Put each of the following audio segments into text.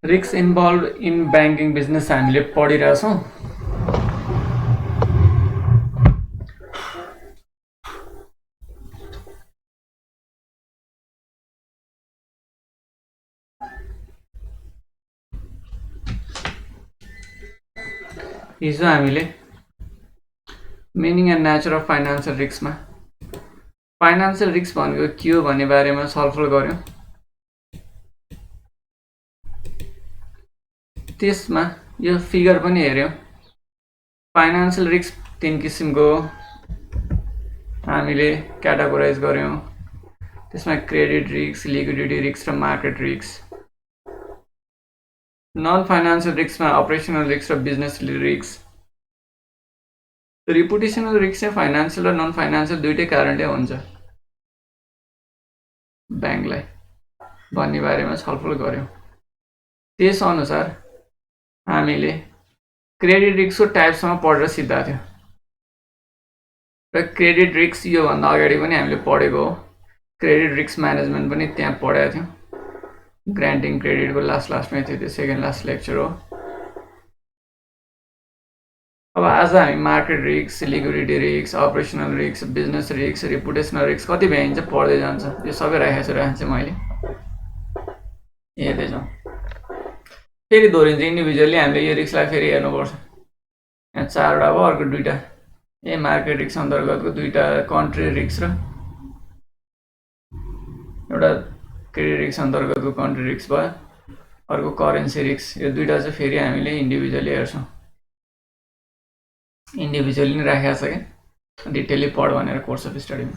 Risk involve in banking business हामीले पढिरहेछौँ। हिजो हामीले meaning and nature of financial रिस्कमा फाइनेन्सियल रिस्क भनेको के हो भन्ने बारेमा छलफल गऱ्यौँ। त्यसमा यो फिगर पनि हेऱ्यौँ। फाइनेन्सियल रिस्क 3 किसिमको हामीले क्याटेगोराइज गऱ्यौँ। त्यसमा क्रेडिट रिस्क, लिक्विडिटी रिस्क र मार्केट रिस्क। नन फाइनेन्सियल रिस्कमा अपरेसनल रिस्क र बिजनेस रिस्क। रिपुटेसनल रिस्क चाहिँ फाइनेन्सियल र नन फाइनेन्सियल दुईटै कारणले हुन्छ ब्याङ्कलाई भन्ने बारेमा छलफल गऱ्यौँ। त्यसअनुसार हामीले क्रेडिट रिस्कको टाइप्समा पढेर सिद्धा थियो र क्रेडिट रिस्क योभन्दा अगाडि पनि हामीले पढेको हो। क्रेडिट रिस्क म्यानेजमेन्ट पनि त्यहाँ पढेको थियौँ। ग्रान्टिङ क्रेडिटको लास्टमै थियो, त्यो सेकेन्ड लास्ट लेक्चर हो। अब आज हामी market risk, liquidity risk, operational risk, business risk, reputational risk कति भ्याइन्छ पढ्दै जान्छ। यो सबै राखेको छु मैले हेर्दै जाउँ। फेरि दोहोरिन्छ इन्डिभिजुअली हामीले यो रिस्कलाई फेरि हेर्नुपर्छ। यहाँ 4वटा भयो, अर्को 2टा यही मार्केट रिस्क अन्तर्गतको 2टा कन्ट्री रिस्क र एउटा क्रेडिट रिस्क अन्तर्गतको कन्ट्री रिस्क भयो, अर्को करेन्सी रिस्क। यो 2टा चाहिँ फेरि हामीले इन्डिभिजुअली हेर्छौँ। इन्डिभिजुअली नै राखेको छ क्या, डिटेली पढ भनेर कोर्स अफ स्टडीमा।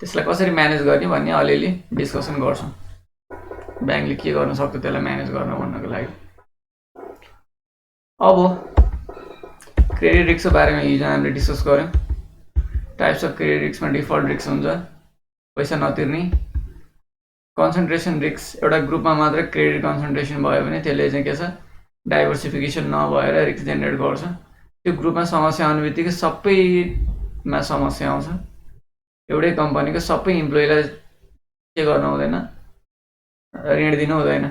त्यसलाई कसरी म्यानेज गर्ने भन्ने अलिअलि डिस्कसन गर्छौँ। ब्याङ्कले के गर्न सक्छ त्यसलाई म्यानेज गर्न भन्नको लागि। अब क्रेडिट रिस्कको बारेमा हिजो हामीले डिस्कस गऱ्यौँ। टाइप्स अफ क्रेडिट रिस्कमा डिफल्ट रिस्क हुन्छ, पैसा नतिर्ने। कन्सन्ट्रेसन रिस्क, एउटा ग्रुपमा मात्र क्रेडिट कन्सन्ट्रेसन भयो भने त्यसले चाहिँ के छ, डाइभर्सिफिकेसन नभएर रिस्क जेनेरेट गर्छ। त्यो ग्रुपमा समस्या आउने बित्तिकै सबैमा समस्या आउँछ। एउटै कम्पनीको सबै इम्प्लोइलाई के गर्नु हुँदैन, ऋण दिनु हुँदैन।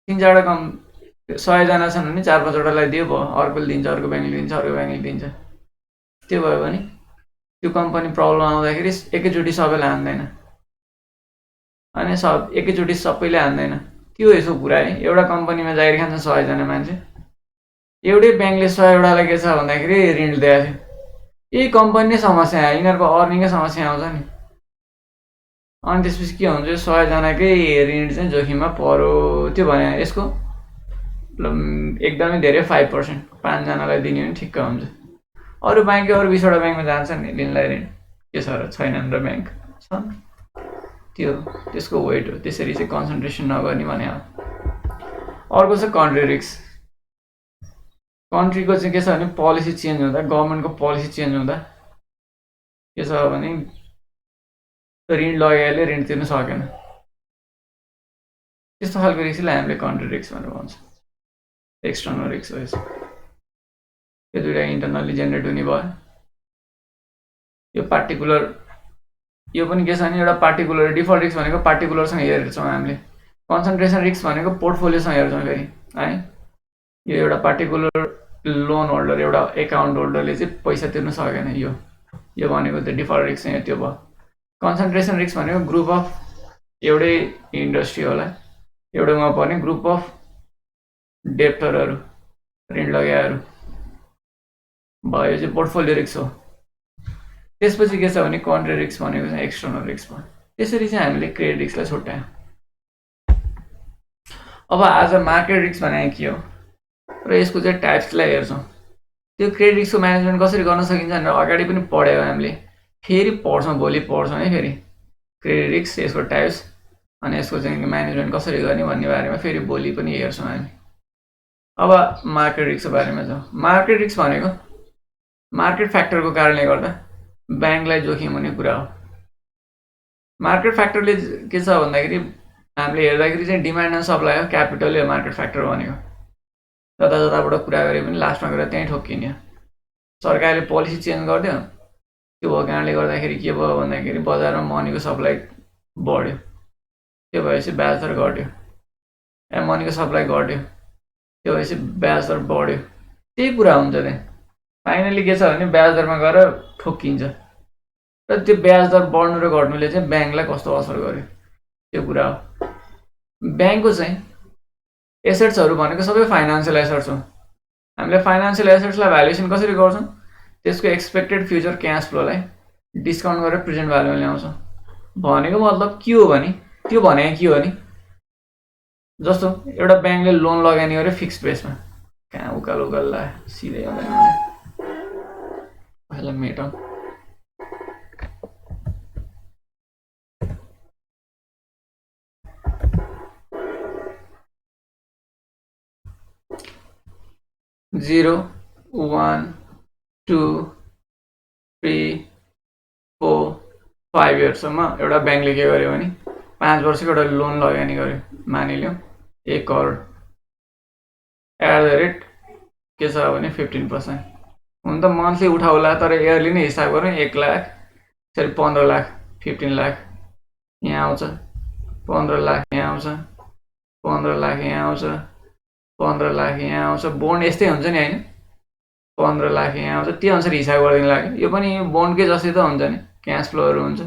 3-4वटा 100जना छन् भने 4-5वटालाई दियो भयो, अर्कोले दिन्छ, अर्को ब्याङ्कले दिन्छ, अर्को ब्याङ्कले दिन्छ। त्यो भयो भने त्यो कम्पनी प्रब्लम आउँदाखेरि एकैचोटि सबैले हान्दैन, अनि एकैचोटि सबैले हान्दैन। त्यो यसो कुरा है। एउटा कम्पनीमा जागिर खान्छ 100जना मान्छे, एउटै ब्याङ्कले 100वटालाई के छ भन्दाखेरि ऋण दिएको थियो। यही कम्पनी समस्या आयो, यिनीहरूको अर्निङै समस्या आउँछ नि। अनि त्यसपछि के हुन्छ, 100जनाकै ऋण चाहिँ जोखिममा पर्यो। त्यो भने यसको एकदमै धेरै 5%, 5जनालाई दिने भने ठिक्क हुन्छ। अरू ब्याङ्कले अरू 20वटा ब्याङ्कमा जान्छ नि लिनलाई ऋण, के छ र छैनन् र ब्याङ्क छन्। त्यसको वेट हो। त्यसरी चाहिँ कन्सन्ट्रेसन नगर्ने भने हो। अर्को छ कन्ट्री रिस्क। कन्ट्रीको चाहिँ के छ भने पोलिसी चेन्ज हुँदा, गभर्मेन्टको पोलिसी चेन्ज हुँदा के छ भने ऋण लगाएले ऋण तिर्न सकेन। त्यस्तो खालको रिस्कलाई हामीले कन्ट्री रिस्क भनेर भन्छ। एक्सटर्नल रिस्क हो यसो। यो 2टा इन्टरनली जेनेरेट हुने भयो। यो पार्टिकुलर, यो पनि के छ भने एउटा पार्टिकुलर डिफल्ट रिस्क भनेको पार्टिकुलरसँग हेर्छौँ हामीले। कन्सन्ट्रेसन रिस्क भनेको पोर्टफोलियोसँग हेर्छौँ फेरि है। यो एउटा पार्टिकुलर लोन होल्डर, एउटा एकाउन्ट होल्डरले चाहिँ पैसा तिर्न सकेन, यो भनेको त डिफल्ट रिस्क चाहिँ त्यो भयो। कन्सन्ट्रेसन रिस्क भनेको ग्रुप अफ, एउटै इन्डस्ट्री होला, एउटैमा पर्ने ग्रुप अफ डेप्टरहरू, ऋण लगाएहरू भयो, चाहिँ पोर्टफोलियो रिस्क हो। त्यसपछि के छ भने कन्ट्री रिस्क भनेको चाहिँ एक्सटर्नल रिस्क भयो। त्यसरी चाहिँ हामीले क्रेडिट रिस्कलाई छुट्यायौँ। अब आज मार्केट रिस्क भनेको के हो र यसको चाहिँ टाइप्सलाई हेर्छौँ। त्यो क्रेडिट रिस्कको म्यानेजमेन्ट कसरी गर्न सकिन्छ भनेर अगाडि पनि पढ्यौँ हामीले, फेरि पढ्छौँ, भोलि पढ्छौँ है फेरि। क्रेडिट रिस्क, यसको टाइप्स, अनि यसको चाहिँ म्यानेजमेन्ट कसरी गर्ने भन्ने बारेमा फेरि भोलि पनि हेर्छौँ हामी। अब मार्केट रिस्कको बारेमा जाउँ। मार्केट रिस्क भनेको मार्केट फ्याक्टरको कारणले गर्दा ब्याङ्कलाई जोखिम हुने कुरा हो। मार्केट फ्याक्टरले के छ भन्दाखेरि हामीले हेर्दाखेरि चाहिँ demand and supply of capital हो मार्केट फ्याक्टर भनेको। जताबाट कुरा गरे पनि लास्टमा गएर त्यहीँ ठोक्किने। सरकारले पोलिसी चेन्ज गरिदियो, त्यो भएको कारणले गर्दाखेरि के भयो भन्दाखेरि बजारमा मनीको सप्लाई बढ्यो। त्यो भएपछि ब्याज दर घट्यो, मनीको सप्लाई घट्यो, त्यो भएपछि ब्याज दर बढ्यो। त्यही कुरा हुन्छ त्यहाँ। फाइनली के छ भने ब्याज दरमा गएर ठोक्किन्छ र त्यो ब्याज दर बढ्नु र घट्नुले चाहिँ ब्याङ्कलाई कस्तो असर गर्यो त्यो कुरा हो। ब्याङ्कको चाहिँ एसेट्सहरू भनेको सबै फाइनान्सियल एसेट्स हो। हामीले फाइनान्सियल एसेट्सलाई भ्यालुएसन कसरी गर्छौँ? त्यसको एक्सपेक्टेड फ्युचर क्यास फ्लोलाई डिस्काउन्ट गरेर प्रेजेन्ट भ्यालुमा ल्याउँछौँ। भनेको मतलब के हो भने त्यो भनेको के हो नि, जस्तो एउटा ब्याङ्कले लोन लगानी गर्यो फिक्स्ड बेसमा, कहाँ उकालो गल्ला सिधै आउँदैन पहिला मेटाउँ। जीरो 1 2 3 4 5 इयर्ससम्म एउटा ब्याङ्कले के गर्यो भने 5 वर्षको एउटा लोन लगानी गर्यो, मानिलिउँ 1 करोड, एट द रेट के छ भने 15%। हुन त मन्थली उठाउला, तर इयरली नै हिसाब गरौँ 1 लाख, सरी 15 लाख, 15 लाख यहाँ आउँछ, 15 लाख यहाँ आउँछ, 15 लाख यहाँ आउँछ, 15 लाख यहाँ आउँछ। बोन्ड यस्तै हुन्छ नि होइन, 15 लाख यहाँ आउँछ, त्यो अनुसार हिसाब गरिदिनु लाग्यो। यो पनि बोन्डकै जस्तै त हुन्छ नि, क्यास फ्लोहरू हुन्छ,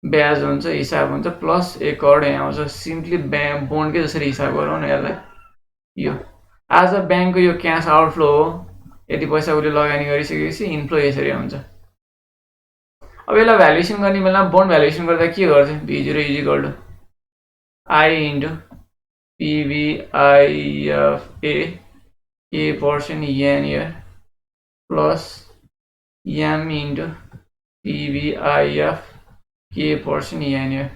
ब्याज हुन्छ, हिसाब हुन्छ, प्लस 1 करोड यहाँ आउँछ। सिम्पली बोन्डकै जसरी हिसाब गरौँ न यसलाई। यो आज ब्याङ्कको यो क्यास आउटफ्लो हो, यति पैसा उसले लगानी गरिसकेपछि इन्फ्लो यसरी हुन्छ। अब यसलाई भ्यालुएसन गर्ने बेला बोन्ड भ्यालुएसन गर्दा के गर्छ? V0 = I into PVIFA K% yen year plus M into PVIF K% yen year।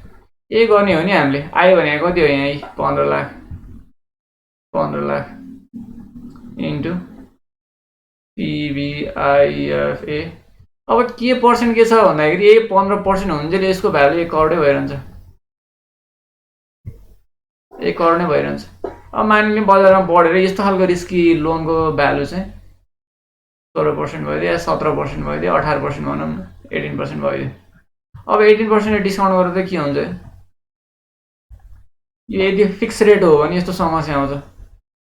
यही गर्ने हो नि हामीले। I भनेको कति हो यहाँ? 15 लाख, 15 लाख इन्टु PVIFA। अब के पर्सेन्ट के छ भन्दाखेरि यही 15% हुन्छ, यसको भ्यालु 1 करोडै भइरहन्छ, 1 करोड नै भइरहन्छ। अब मानिलिउँ बजारमा बढेर यस्तो खालको रिस्की लोनको भ्यालु चाहिँ 16% भइदियो, 17% भइदियो, 18% भनौँ न, 18% भइदियो। अब 18% डिस्काउन्ट गरेर त के हुन्छ? यो यदि फिक्स रेट हो भने यस्तो समस्या आउँछ।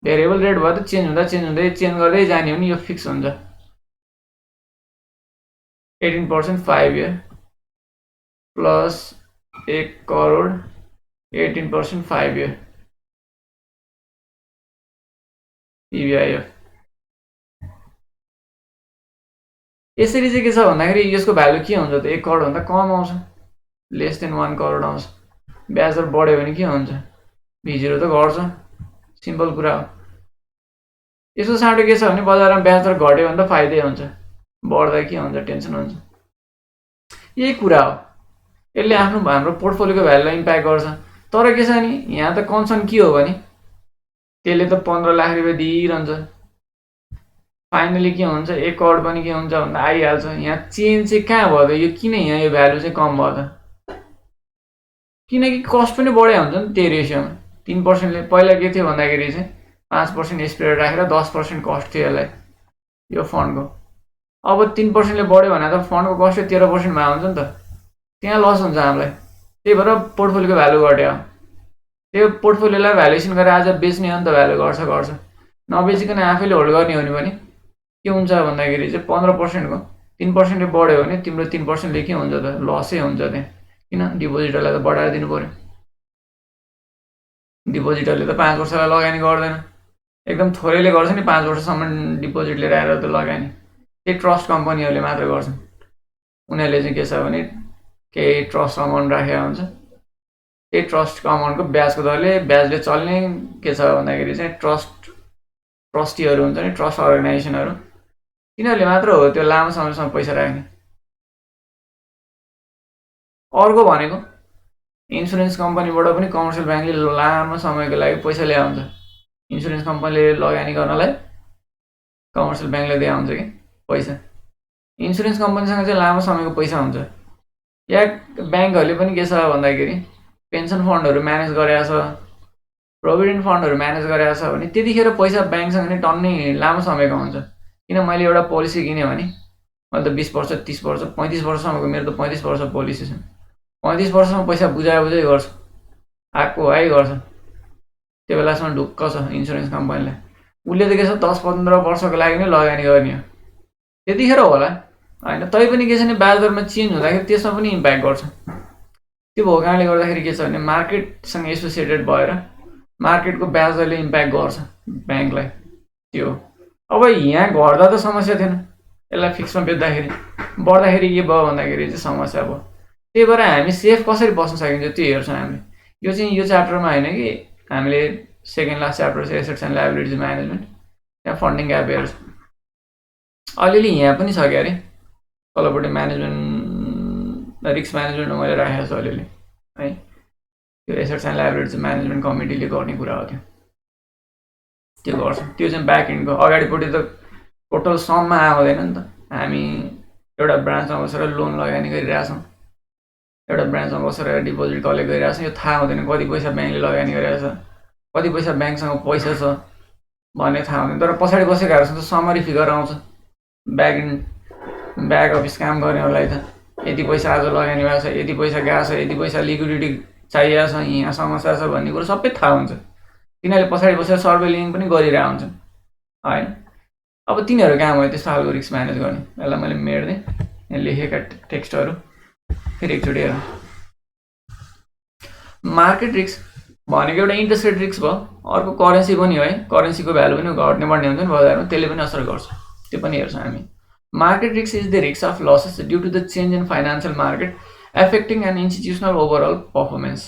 भेरिएबल रेट भयो त चेन्ज हुँदै गर्दै जाने हो नि, यो फिक्स हुन्छ। 18% 5 year plus 1 crore 18% 5 year PVIF। यसरी चाहिँ के छ भन्दाखेरि यसको भ्यालु के हुन्छ त? 1 करोड भन्दा कम आउँछ, लेस देन 1 करोड आउँछ। ब्याज दर बढ्यो भने के हुन्छ? V0 त घट्छ, सिम्पल कुरा हो। यसको साटो के छ भने बजारमा ब्याज दर घट्यो भने त फाइदै हुन्छ, बढ्दा के हुन्छ? टेन्सन हुन्छ। यही कुरा हो, यसले हाम्रो पोर्टफोलियोको भ्यालुलाई इम्प्याक्ट गर्छ। तर के छ नि यहाँ त कन्सर्न के हो भने त्यसले त 15 लाख रुपियाँ दिइरहन्छ, फाइनली के हुन्छ? 1 करोड पनि के हुन्छ भन्दा आइहाल्छ। यहाँ चेन्ज चाहिँ कहाँ भयो त? यो किन यहाँ यो भ्यालु चाहिँ कम भयो त? किनकि कस्ट पनि बढे हुन्छ नि त्यही रेसियोमा। 3%ले पहिला के थियो भन्दाखेरि चाहिँ 5% स्प्रेड राखेर 10% कस्ट थियो यसलाई, यो फन्डको। अब 3%ले बढ्यो भने त फन्डको कस्ट 13% मा हुन्छ नि त, त्यहाँ लस हुन्छ हामीलाई। त्यही भएर पोर्टफोलियोको भ्यालु घट्यो। त्यो पोर्टफोलियोलाई भ्यालुएसन गरेर आज बेच्ने हो नि त, भ्यालु घट्छ। नबेचिकन आफैले होल्ड गर्ने हो भने के हुन्छ भन्दाखेरि चाहिँ 15%को 3%ले बढ्यो भने तिम्रो 3%ले के हुन्छ त? लसै हुन्छ त्यहाँ। किन? डिपोजिटरलाई त बढाएर दिनु पर्यो। डिपोजिटरले त 5 वर्षलाई लगानी गर्दैन, एकदम थोरैले गर्छ नि 5 वर्षसम्म डिपोजिट लिएर आएर त लगानी। त्यही ट्रस्ट कम्पनीहरूले मात्र गर्छन्। उनीहरूले चाहिँ के छ भने केही ट्रस्ट अमाउन्ट राखेको हुन्छ, त्यही ट्रस्टको अमाउन्टको ब्याजको दरले ब्याजले चल्ने के छ भन्दाखेरि चाहिँ ट्रस्टीहरू हुन्छ नि, ट्रस्ट अर्गनाइजेसनहरू, तिनीहरूले मात्र हो त्यो लामो समयसम्म पैसा राख्ने। अर्को भनेको इन्सुरेन्स कम्पनीबाट पनि कमर्सियल ब्याङ्कले लामो समयको लागि पैसा ल्याउँछ। इन्सुरेन्स कम्पनीले लगानी गर्नलाई कमर्सियल ब्याङ्कले दिन्छ कि पैसा। इन्सुरेन्स कम्पनीसँग चाहिँ लामो समयको पैसा हुन्छ। या ब्याङ्कहरूले पनि के छ भन्दाखेरि पेन्सन फन्डहरू म्यानेज गरेको छ, प्रोभिडेन्ट फन्डहरू म्यानेज गरेको छ भने त्यतिखेर पैसा ब्याङ्कसँग नै टन्नै लामो समयको हुन्छ। किन? मैले एउटा पोलिसी किनेँ भने मैले त 20 वर्ष 30 वर्ष 35 वर्षसम्मको, मेरो त 35 वर्ष पोलिसी छ, 35 वर्षसम्म पैसा बुझाइ गर्छु। आएको है गर्छ, त्यो बेलासम्म ढुक्क छ इन्सुरेन्स कम्पनीलाई। उसले त के छ 10-15 वर्षको लागि नै लगानी गर्ने हो, त्यतिखेर होला होइन। तैपनि के छ भने ब्याज दरमा चेन्ज हुँदाखेरि त्यसमा पनि इम्प्याक्ट गर्छ। त्यो भएको कारणले गर्दाखेरि के छ भने मार्केटसँग एसोसिएटेड भएर मार्केटको ब्याज दरले इम्प्याक्ट गर्छ ब्याङ्कलाई। त्यो अब यहाँ घट्दा त समस्या थिएन, यसलाई फिक्समा बेच्दाखेरि बढ्दाखेरि के भयो भन्दाखेरि चाहिँ समस्या भयो। त्यही भएर हामी सेफ कसरी बस्न सकिन्छ त्यो हेर्छौँ हामीले। यो चाहिँ यो च्याप्टरमा होइन कि हामीले सेकेन्ड लास्ट च्याप्टर चाहिँ एसेट्स एन्ड लायबिलिटिज म्यानेजमेन्ट, त्यहाँ फन्डिङ ग्याप हेर्छौँ। अलिअलि यहाँ पनि छ क्या अरे तलपट्टि म्यानेजमेन्ट रिस्क म्यानेजमेन्टमा मैले राखेको छु अलिअलि है। त्यो एसेट्स एन्ड लायबिलिटिज म्यानेजमेन्ट कमिटीले गर्ने कुरा हो त्यो गर्छ। त्यो चाहिँ ब्याक एन्डको अगाडिपट्टि त टोटल सममा आउँदैन नि त। हामी एउटा ब्रान्चमा बसेर लोन लगानी गरिरहेछौँ, एउटा ब्रान्चमा बसेर डिपोजिट कलेक्ट गरिरहेछौँ, यो थाहा हुँदैन कति पैसा ब्याङ्कले लगानी गरिरहेछ, कति पैसा ब्याङ्कसँग पैसा छ भन्ने थाहा हुँदैन। तर पछाडि बसेकाहरूसँग त समरी फिगर आउँछ, ब्याक अफिस काम गर्नेहरूलाई त यति पैसा आज लगानी भएको छ, यति पैसा गएको छ, यति पैसा लिक्विडिटी चाहिएको छ, यहाँ समस्या छ भन्ने कुरो सबै थाहा हुन्छ। तिनीहरूले पछाडि बसेर सर्वेलिङ पनि गरिरहेको हुन्छन् होइन। अब तिनीहरू काम हो त्यस्तो खालको रिस्क म्यानेज गर्ने। यसलाई मैले मेट्दिएँ, यहाँ लेखेका टेक्स्टहरू फेरि एकचोटि हेरौँ। मार्केट रिस्क भनेको एउटा इन्ट्रेस्ट रेट रिस्क भयो, अर्को करेन्सी पनि हो है, करेन्सीको भ्यालु पनि घट्ने बढ्ने हुन्छ नि बजारमा, त्यसले पनि असर गर्छ, त्यो पनि हेर्छौँ हामी। Market risk is the risk of losses due to the change in financial market affecting an institutional overall performance.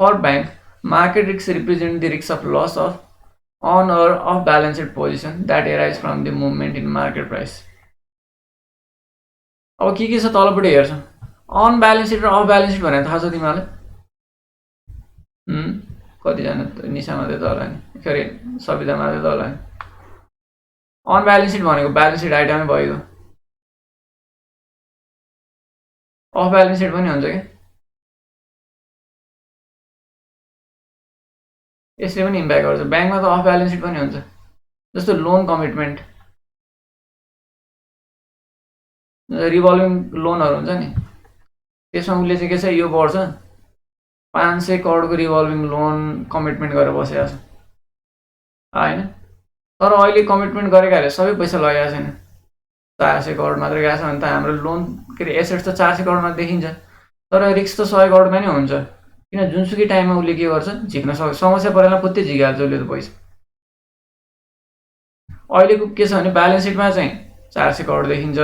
For bank, market risks represent the risk of loss of on or off balance sheet position that arise from the movement in market price. अब के छ तलपट्टि हेर्छौँ, on balance seat र of balance seat भनेर थाहा छ तिमीहरूलाई? कतिजना निशा मात्रै त होला नि, के अरे सविता मात्रै त होला नि। अन ब्यालेन्स सिट भनेको ब्यालेन्स सिट आइटमै भएको, अफ ब्यालेन्स सिट पनि हुन्छ क्या, यसले पनि इम्प्याक्ट गर्छ। ब्याङ्कमा त अफ ब्यालेन्स सिट पनि हुन्छ, जस्तो लोन कमिटमेन्ट, रिभल्भिङ लोनहरू हुन्छ नि, त्यसमा उसले चाहिँ के छ यो वर्ष 500 करोडको रिभल्भिङ लोन कमिटमेन्ट गरेर बसेको छ होइन। तर अहिले कमिटमेन्ट गरेकाहरूले सबै पैसा लगाएको छैन, 400 करोड मात्रै गएको छ भने त हाम्रो लोन के अरे एसेट्स त 400 करोडमा देखिन्छ, तर रिस्क त 100 करोडमा नै हुन्छ। किन जुनसुकै टाइममा उसले के गर्छ झिक्न सक्छ, समस्या परेला पुत्तै झिकिहाल्छ उसले त पैसा। अहिलेको के छ भने ब्यालेन्स सिटमा चाहिँ 400 करोड देखिन्छ,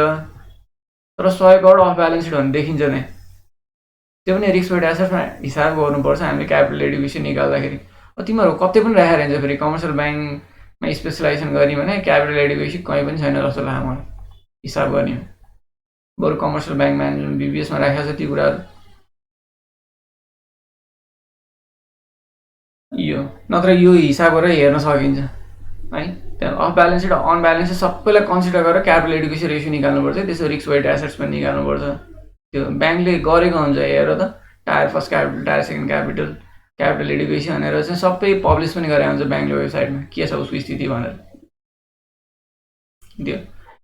तर 100 करोड अफ ब्यालेन्स सिट भन्ने देखिन्छ नै। त्यो पनि रिस्क वेट एसेट्समा हिसाब गर्नुपर्छ हामीले क्यापिटल एडुकेसन निकाल्दाखेरि। तिमीहरू कतै पनि राखेर हुन्छ फेरि कमर्सियल ब्याङ्कमा स्पेसलाइजेसन गर्ने भने क्यापिटल एडुकेसन कहीँ पनि छैन जस्तो लाग्छ मलाई हिसाब गर्ने। बरु कमर्सियल ब्याङ्क म्यानेजमेन्ट बिबिएसमा राखेको छ ती कुराहरू। यो नत्र यो हिसाब गरेर हेर्न सकिन्छ है। त्यहाँ of balance sheet on balance sheet सबैलाई कन्सिडर गरेर क्यापिटल एडुकेसन रेसियो निकाल्नुपर्छ, त्यसो रिस्क वेट एसेट्स पनि निकाल्नुपर्छ। त्यो ब्याङ्कले गरेको हुन्छ हेर त, tyre first capital, tyre second capital, capital education भनेर चाहिँ सबै पब्लिस पनि गरेको हुन्छ ब्याङ्कले वेबसाइटमा के छ उसको स्थिति भनेर। त्यो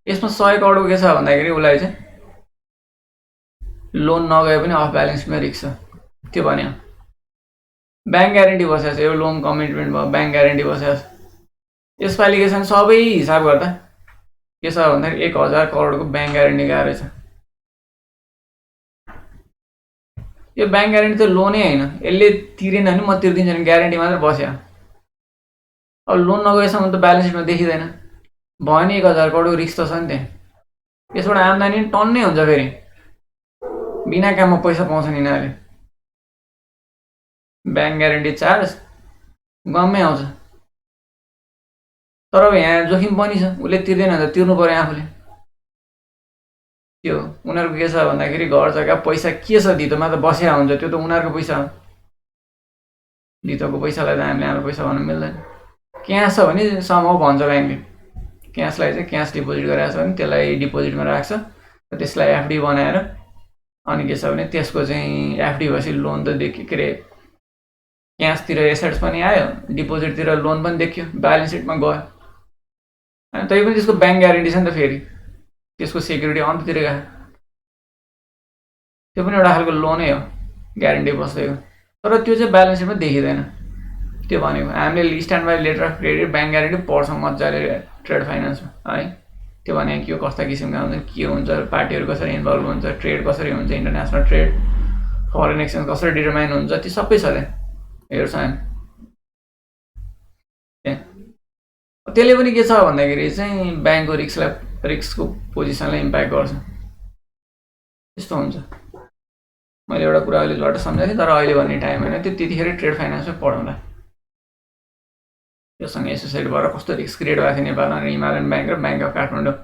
यसमा 100 करोडको के छ भन्दाखेरि उसलाई चाहिँ लोन नगए पनि अफ ब्यालेन्समा रिस्क छ, त्यो भन्यो। ब्याङ्क ग्यारेन्टी बसेको छ, यो लोन कमिटमेन्ट भयो, ब्याङ्क ग्यारेन्टी बसेको छ। यसपालि के छ भने सबै हिसाब गर्दा के छ भन्दाखेरि 1000 करोडको ब्याङ्क ग्यारेन्टी गएको रहेछ। यो ब्याङ्क ग्यारेन्टी त लोनै होइन, यसले तिरेन भने म तिर्दिन्छु भने ग्यारेन्टी मात्रै बस्यो। अब लोन नगएसम्म त ब्यालेन्स सिटमा देखिँदैन, भयो नि 1000 करोडको रिस्क त छ नि त्यहाँ। यसबाट आम्दानी टन्नै हुन्छ, फेरि बिना काममा पैसा पाउँछन् यिनीहरूले। ब्याङ्क ग्यारेन्टी चार्ज गम्मै आउँछ, तर अब यहाँ जोखिम पनि छ, उसले तिर्दैन भने त तिर्नु पर्यो आफूले। त्यो उनीहरूको के छ भन्दाखेरि घर जग्गा पैसा के छ धितोमा त बसेको हुन्छ, त्यो त उनीहरूको पैसा हो। धितोको पैसालाई त हामीले हाम्रो पैसा भन्न मिल्दैन। क्यास छ भने सम्भव भन्छ ब्याङ्कले, क्यासलाई चाहिँ क्यास डिपोजिट गरेको छ भने त्यसलाई डिपोजिटमा राख्छ, त्यसलाई एफडी बनाएर अनि के छ भने त्यसको चाहिँ एफडी भएपछि लोन त देखियो, के अरे क्यासतिर एसेट्स पनि आयो, डिपोजिटतिर लोन पनि देखियो, ब्यालेन्स सिटमा गयो। अनि तै पनि त्यसको ब्याङ्क ग्यारेन्टी छ नि त, फेरि त्यसको सेक्युरिटी अन्ततिर गयो, त्यो पनि एउटा खालको लोनै हो, ग्यारेन्टी बस्दैको। तर त्यो चाहिँ ब्यालेन्स सिटमा देखिँदैन। त्यो भनेको हामीले stand by letter of credit bank guarantee पढ्छौँ मजाले ट्रेड फाइनेन्समा है। त्यो भनेको के हो, कस्ता किसिमका हुन्छ, के हुन्छ, पार्टीहरू कसरी इन्भल्भ हुन्छ, ट्रेड कसरी हुन्छ, इन्टरनेसनल ट्रेड, फरेन एक्सचेन्ज कसरी डिटर्माइन हुन्छ, त्यो सबै छ त्यहाँ हेर्छौँ हामी। त्यसले पनि के छ भन्दाखेरि चाहिँ ब्याङ्कको रिस्कको पोजिसनलाई इम्प्याक्ट गर्छ। त्यस्तो हुन्छ। मैले एउटा कुरा अहिलेबाट सम्झाएँ तर अहिले भन्ने टाइम होइन, त्यो त्यतिखेर ट्रेड फाइनेन्समै पढाउँला। योसँग एसोसिएट भएर कस्तो रिस्क क्रिएट भएको थियो नेपालमा, हिमालयन ब्याङ्क र ब्याङ्क अफ काठमाडौँ,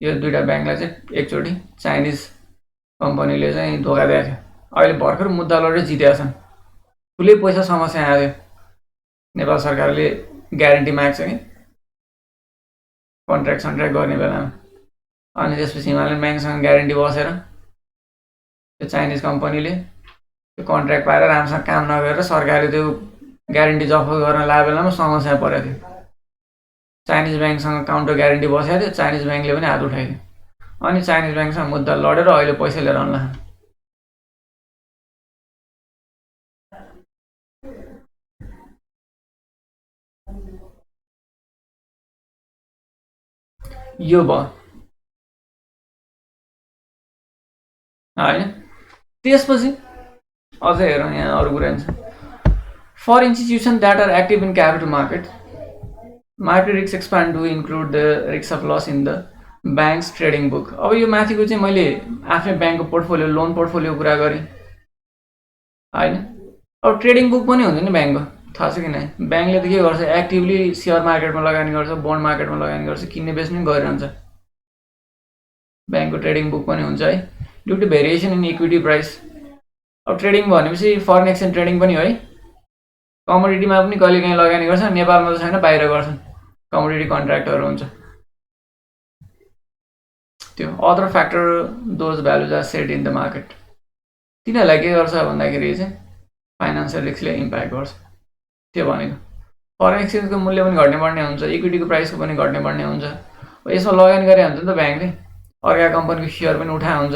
यो दुईवटा ब्याङ्कलाई चाहिँ एकचोटि चाइनिज कम्पनीले चाहिँ धोका दिएको थियो। अहिले भर्खर मुद्दा लडेर जितेका छन्। ठुलै पैसा समस्या आयो, नेपाल सरकारले ग्यारेन्टी माग्छ कि कन्ट्र्याक्ट गर्ने बेलामा, अनि त्यसपछि हिमालयन ब्याङ्कसँग ग्यारेन्टी बसेर त्यो चाइनिज कम्पनीले त्यो कन्ट्र्याक्ट पाएर राम्रोसँग काम नगरेर सरकारले त्यो ग्यारेन्टी जफत गर्न लागेको बेलामा समस्या परेको थियो। चाइनिज ब्याङ्कसँग काउन्टर ग्यारेन्टी बसेको थियो, चाइनिज ब्याङ्कले पनि हात उठाइदियो, अनि चाइनिज ब्याङ्कसँग मुद्दा लडेर अहिले पैसा लिएर आउला। यो भयो होइन। त्यसपछि अझै हेरौँ, यहाँ अरू कुरा छ। For institution that are active in capital market risk expand to include the risk of loss in the banks trading book. अब यो माथिको चाहिँ मैले आफ्नै ब्याङ्कको पोर्टफोलियो, लोन पोर्टफोलियोको कुरा गरेँ होइन। अब ट्रेडिङ बुक पनि हुन्छ नि ब्याङ्कको, थाहा छ कि नै? ब्याङ्कले त के गर्छ, एक्टिभली सेयर मार्केटमा लगानी गर्छ, बन्ड मार्केटमा लगानी गर्छ, किन्ने बेच्ने गरिरहन्छ। ब्याङ्कको ट्रेडिङ बुक पनि हुन्छ है, due to variation in equity price. अब ट्रेडिङ भनेपछि फरेन एक्सचेन्ज ट्रेडिङ पनि है, कमोडिटीमा पनि कहिले काहीँ लगानी गर्छन्, नेपालमा त छैन, बाहिर गर्छन्, कमोडिटी कन्ट्र्याक्टहरू हुन्छ त्यो। Other factor those values are set in the market. तिनीहरूलाई के गर्छ भन्दाखेरि चाहिँ फाइनेन्सियल रिस्कले इम्प्याक्ट गर्छ। त्यो भनेको फरेन एक्सचेन्जको मूल्य पनि घट्ने बढ्ने हुन्छ, इक्विटीको प्राइसको पनि घट्ने बढ्ने हुन्छ। यसमा लगानी गरे हुन्छ नि त ब्याङ्कले, अर्का कम्पनीको सेयर पनि उठाए हुन्छ,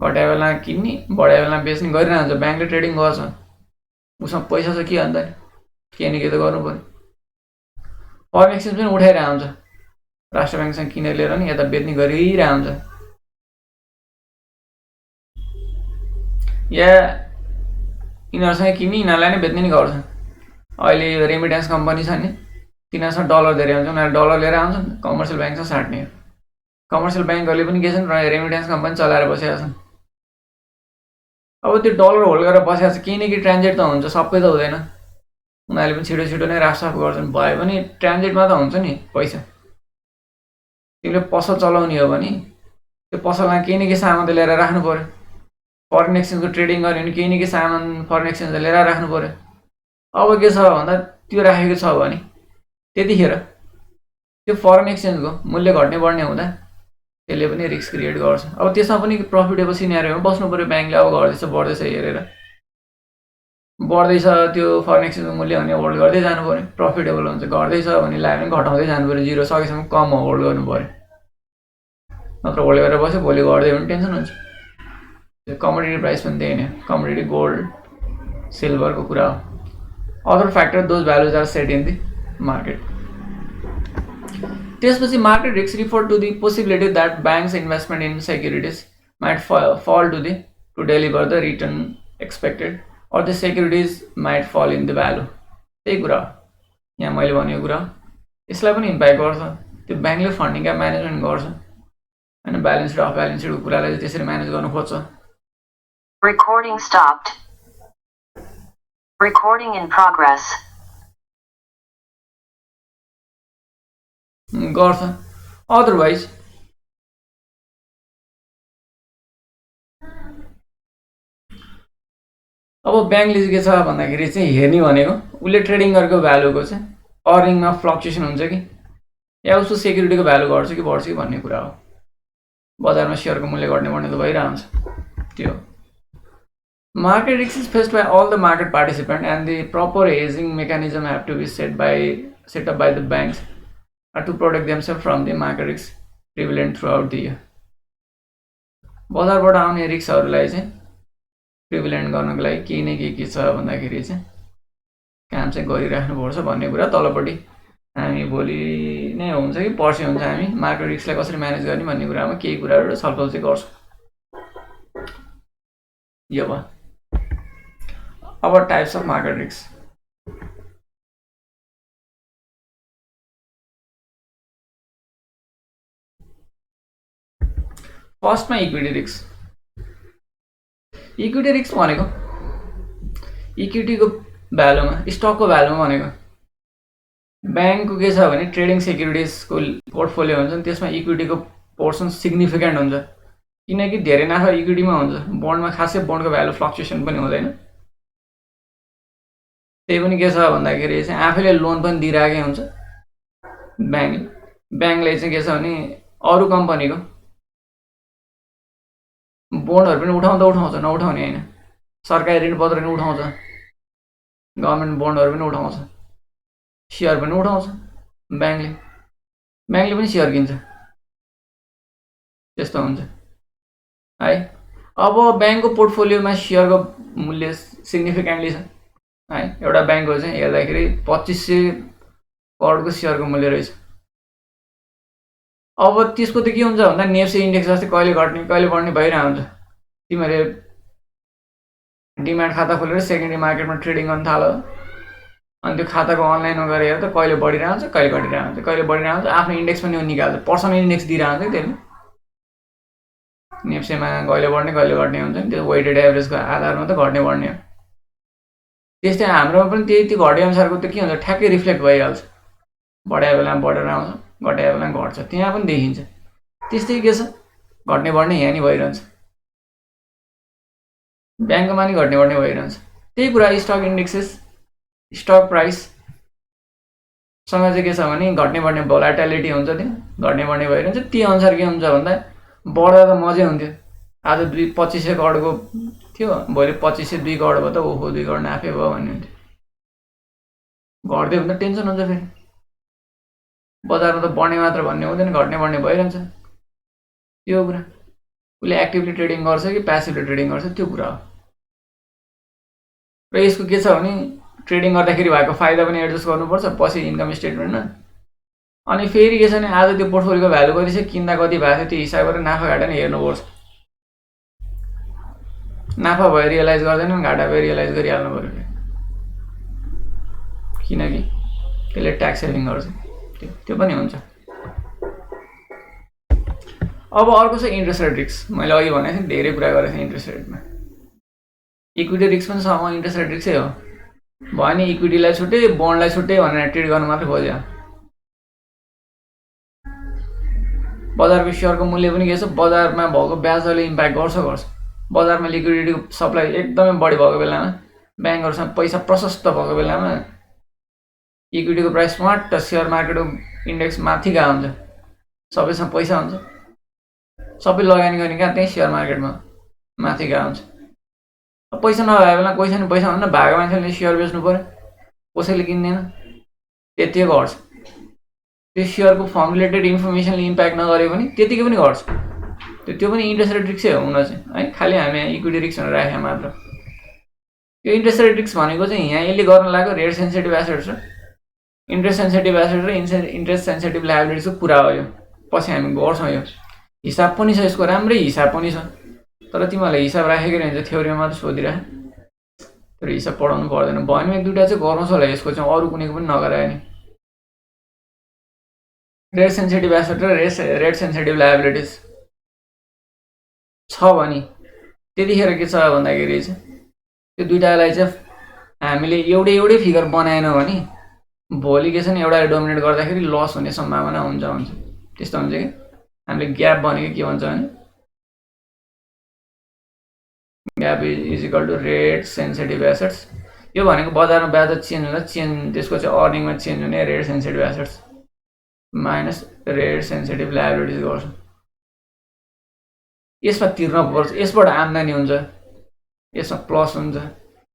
घट्या बेला किन्ने बढ्या बेला बेच्ने गरिरहेको हुन्छ। ब्याङ्कले ट्रेडिङ गर्छ, उसमा पैसा छ के अन्त, के नि के त गर्नु पर्यो। फरेन एक्सचेन्ज पनि उठाइरहेको हुन्छ, राष्ट्र ब्याङ्कसँग किनेर लिएर नि यता बेच्ने गरिरहेको हुन्छ। या यिनीहरूसँग किन्ने यिनीहरूलाई नै बेच्ने नि गर्छ। अहिले यो रेमिट्यान्स कम्पनी छ नि, तिनीहरूसँग डलर धेरै हुन्छ, उनीहरूले डलर लिएर आउँछन्, कमर्सियल ब्याङ्कसँग साट्ने। कमर्सियल ब्याङ्कहरूले पनि के छन्, रेमिट्यान्स कम्पनी चलाएर बसेका छन्। अब त्यो डलर होल्ड गरेर बसेको छ, केही न केही ट्रान्जेक्ट त हुन्छ, सबै त हुँदैन। उनीहरूले पनि छिटो छिटो नै राफसाफ गर्छन्, भयो भने ट्रान्जेक्टमा त हुन्छ नि पैसा। तिमीले पसल चलाउने हो भने त्यो पसलमा केही न केही सामान त लिएर राख्नु पऱ्यो। फरेन एक्सचेन्जको ट्रेडिङ गर्यो भने केही न केही सामान फरेन एक्सचेन्ज लिएर राख्नु पऱ्यो। अब के छ भन्दा त्यो राखेको छ भने त्यतिखेर त्यो फरेन एक्सचेन्जको मूल्य घट्ने बढ्ने हुँदा त्यसले पनि रिस्क क्रिएट गर्छ। अब त्यसमा पनि प्रफिटेबल सिनेरियोमा बस्नु पऱ्यो ब्याङ्कले। अब घट्दैछ बढ्दैछ हेरेर, बढ्दैछ त्यो फरेन एक्सचेन्जको मूल्य भने होल्ड गर्दै जानु पऱ्यो, प्रफिटेबल हुन्छ। घट्दैछ भने लाग्यो भने घटाउँदै जानु पऱ्यो, जिरो सकेसम्म कम होल्ड गर्नु पऱ्यो। नत्र होल्ड गरेर बस्यो, भोलि घट्दै भने टेन्सन हुन्छ। त्यो कमोडिटी प्राइस पनि त्यही नै, कमोडिटी गोल्ड सिल्भरको कुरा हो। Other factor those values are set in the market. त्यसपछि market risk refer to the possibility that banks investment in securities might fail to deliver the return expected or the securities might fall in the value. त्यही कुरा हो यहाँ मैले भनेको कुरा। यसलाई पनि इम्प्याक्ट गर्छ। त्यो ब्याङ्कले फन्डिङ क्या म्यानेजमेन्ट गर्छ होइन, ब्यालेन्स सिट अफ ब्यालेन्स सिटको कुरालाई त्यसरी म्यानेज गर्नु खोज्छ। Recording stopped. Recording in progress. गर्छ। अदरवाइज अब ब्याङ्कले के छ भन्दाखेरि चाहिँ हेर्ने भनेको उसले ट्रेडिङ गरेको भ्यालुको चाहिँ अर्निङमा फ्लक्चुएसन हुन्छ कि या उसको सेक्युरिटीको भ्यालु घट्छ कि बढ्छ कि भन्ने कुरा हो। बजारमा सेयरको मूल्य घट्ने बढ्ने त भइरहन्छ त्यो। Market risk is faced by all the market participants, and the proper hedging mechanism have to be set up by the banks to protect themselves from the market risk prevalent throughout the year. बजारबाट आउने रिस्कहरूलाई चाहिँ प्रिभिलेन्ट गर्नको लागि केही न केही के छ भन्दाखेरि चाहिँ काम चाहिँ गरिराख्नुपर्छ भन्ने कुरा तलपट्टि हामी भोलि नै हुन्छ कि पर्सि हुन्छ हामी मार्केट रिस्कलाई कसरी म्यानेज गर्ने भन्ने कुरामा केही कुराहरू छलफल चाहिँ गर्छौँ। यो भयो। अब टाइप्स अफ मार्केट रिस्क। फर्स्टमा इक्विटी रिस्क। इक्विटी रिस्क भनेको इक्विटीको भ्यालुमा, स्टकको भ्यालुमा भनेको ब्याङ्कको के छ भने ट्रेडिङ सेक्युरिटिजको पोर्टफोलियो हुन्छ नि, त्यसमा इक्विटीको पोर्सन सिग्निफिकेन्ट हुन्छ, किनकि धेरै नाफा इक्विटीमा हुन्छ। बन्डमा खासै बन्डको भ्यालु फ्लक्चुएसन पनि हुँदैन। त्यही पनि के छ भन्दाखेरि चाहिँ आफैले लोन पनि दिइरहेकै हुन्छ ब्याङ्कले चाहिँ के छ भने अरू कम्पनीको बोन्डहरू पनि उठाउँछ, नउठाउने होइन। सरकारी ऋणपत्र पनि उठाउँछ, गभर्मेन्ट बोन्डहरू पनि उठाउँछ, सेयर पनि उठाउँछ ब्याङ्कले पनि सेयर किन्छ। त्यस्तो हुन्छ है। अब ब्याङ्कको पोर्टफोलियोमा सेयरको मूल्य सिग्निफिकेन्टली छ है। एउटा ब्याङ्कको चाहिँ हेर्दाखेरि 2500 करोडको सेयरको मूल्य रहेछ। अब त्यसको त के हुन्छ भन्दा नेप्से इन्डेक्स जस्तै कहिले घट्ने कहिले बढ्ने भइरहेको हुन्छ। तिमीहरूले डिम्याट खाता खोलेर सेकेन्डरी मार्केटमा ट्रेडिङ गर्न थाल्यो, अनि त्यो खाताको अनलाइनमा गएर हेर त कहिले बढिरहेको हुन्छ कहिले घटिरहेको हुन्छ, कहिले बढिरहेको हुन्छ। आफ्नो इन्डेक्स पनि निकाल्छ, पर्सनल इन्डेक्स दिइरहेको हुन्छ त्यसले। नेप्सेमा कहिले बढ्ने कहिले घट्ने हुन्छ नि, त्यो वेटेड एभरेजको आधारमा त घट्ने बढ्ने हो। त्यस्तै हाम्रोमा पनि त्यही घटे अनुसारको त के हुन्छ, ठ्याक्कै रिफ्लेक्ट भइहाल्छ। बढायो बेलामा बढेर आउँछ, घटायो बेलामा घट्छ, त्यहाँ पनि देखिन्छ। त्यस्तै के छ, घट्ने बढ्ने यहाँ नि भइरहन्छ, ब्याङ्कमा नि घट्ने बढ्ने भइरहन्छ। त्यही कुरा स्टक इन्डेक्सेस, स्टक प्राइससँग चाहिँ के छ भने घट्ने बढ्ने भोलाटिलिटी हुन्छ, त्यो घट्ने बढ्ने भइरहन्छ। त्यही अनुसार के हुन्छ भन्दा बढ्दा त मजै हुन्थ्यो। आज 2500 करोडको थियो, भोलि 2502 करोड भयो त ओहो 2 करोड नाफे भयो भन्ने हुन्थ्यो। घट्दै भन्दा टेन्सन हुन्छ। फेरि बजारमा त बढ्ने मात्र भन्ने हुँदैन, घट्ने बढ्ने भइरहन्छ। त्यो कुरा उसले एक्टिभली ट्रेडिङ गर्छ कि प्यासिभली ट्रेडिङ गर्छ त्यो कुरा हो। र यसको के छ भने ट्रेडिङ गर्दाखेरि भएको फाइदा पनि एडजस्ट गर्नुपर्छ पछि इन्कम स्टेटमेन्टमा। अनि फेरि के छ भने आज त्यो पोर्टफोलियोको भ्यालु कति छ, किन्दा कति भएको थियो, त्यो हिसाब गरेर नाफा घाटा नै हेर्नुपर्छ। नाफा भयो रियलाइज गर्दैन, घाटा भयो रियलाइज गरिहाल्नु पर्यो, किनकि त्यसले ट्याक्स सेभिङ गर्छ। त्यो पनि हुन्छ। अब अर्को छ इन्ट्रेस्ट रेट रिस्क। मैले अघि भनेको थिएँ धेरै कुरा गरेको थिएँ इन्ट्रेस्ट रेटमा। इक्विटी रिस्क पनि छ, इन्ट्रेस्ट रेट रिस्कै हो। भयो नि इक्विटीलाई छुट्टै बन्डलाई छुट्टै भनेर ट्रेड गर्नु मात्रै खोज्यो। बजारको सेयरको मूल्य पनि के छ, बजारमा भएको ब्याजले इम्प्याक्ट गर्छ। बजारमा लिक्विडिटीको सप्लाई एकदमै बढी भएको बेलामा, ब्याङ्कहरूसँग पैसा प्रशस्त भएको बेलामा इक्विटीको प्राइस स्मार्ट, सेयर मार्केटको इन्डेक्स माथि गएको हुन्छ। सबैसँग पैसा हुन्छ, सबै लगानी गर्ने कहाँ त्यही सेयर मार्केटमा माथि गएको हुन्छ। पैसा नभएको बेला पैसा भन्दा भएको मान्छेले सेयर बेच्नु पर्यो, कसैले किन्दैन, त्यतिकै घट्छ। त्यो सेयरको फर्म रिलेटेड इन्फर्मेसनले इम्प्याक्ट नगरे पनि त्यतिकै पनि घट्छ। त्यो पनि इन्ट्रेस्ट रेट रिस्कै हो हुन चाहिँ है। खालि हामी इक्विटी रिस्क भनेर राख्यौँ मात्र। यो इन्ट्रेस्ट रेट रिस्क भनेको चाहिँ यहाँ यसले गर्न लागेको रेट सेन्सिटिभ एसेट्स र इन्ट्रेस्ट सेन्सिटिभ एसेट र इन्ट्रेस्ट सेन्सिटिभ लायबिलिटिजको कुरा हो। यो पछि हामी गर्छौँ। यो हिसाब पनि छ, यसको राम्रै हिसाब पनि छ, तर तिमीहरूलाई हिसाब राखेकै रहन्छ, थ्योरीमा मात्र सोधिरह, तर हिसाब पढाउनु पर्दैन। भयो भने 1-2टा चाहिँ गर्नुहोस् होला यसको चाहिँ, अरू कुनैको पनि नगरायो नि। रेट सेन्सिटिभ एसेट र रेट सेन्सिटिभ लायबिलिटिज छ भने त्यतिखेर के छ भन्दाखेरि चाहिँ त्यो दुइटालाई चाहिँ हामीले एउटै फिगर बनाएनौँ भने भोलि के छ नि एउटाले डोमिनेट गर्दाखेरि लस हुने सम्भावना हुन्छ। त्यस्तो हुन्छ कि हामीले ग्याप भनेको के भन्छ भने gap is equal to rate sensitive assets. यो भनेको बजारमा ब्याज चेन्ज हुँदा त्यसको चाहिँ अर्निङमा चेन्ज हुने rate sensitive assets minus rate sensitive liabilities गर्छ। यसमा तिर्न पर्छ, यसबाट आम्दानी हुन्छ, यसमा प्लस हुन्छ,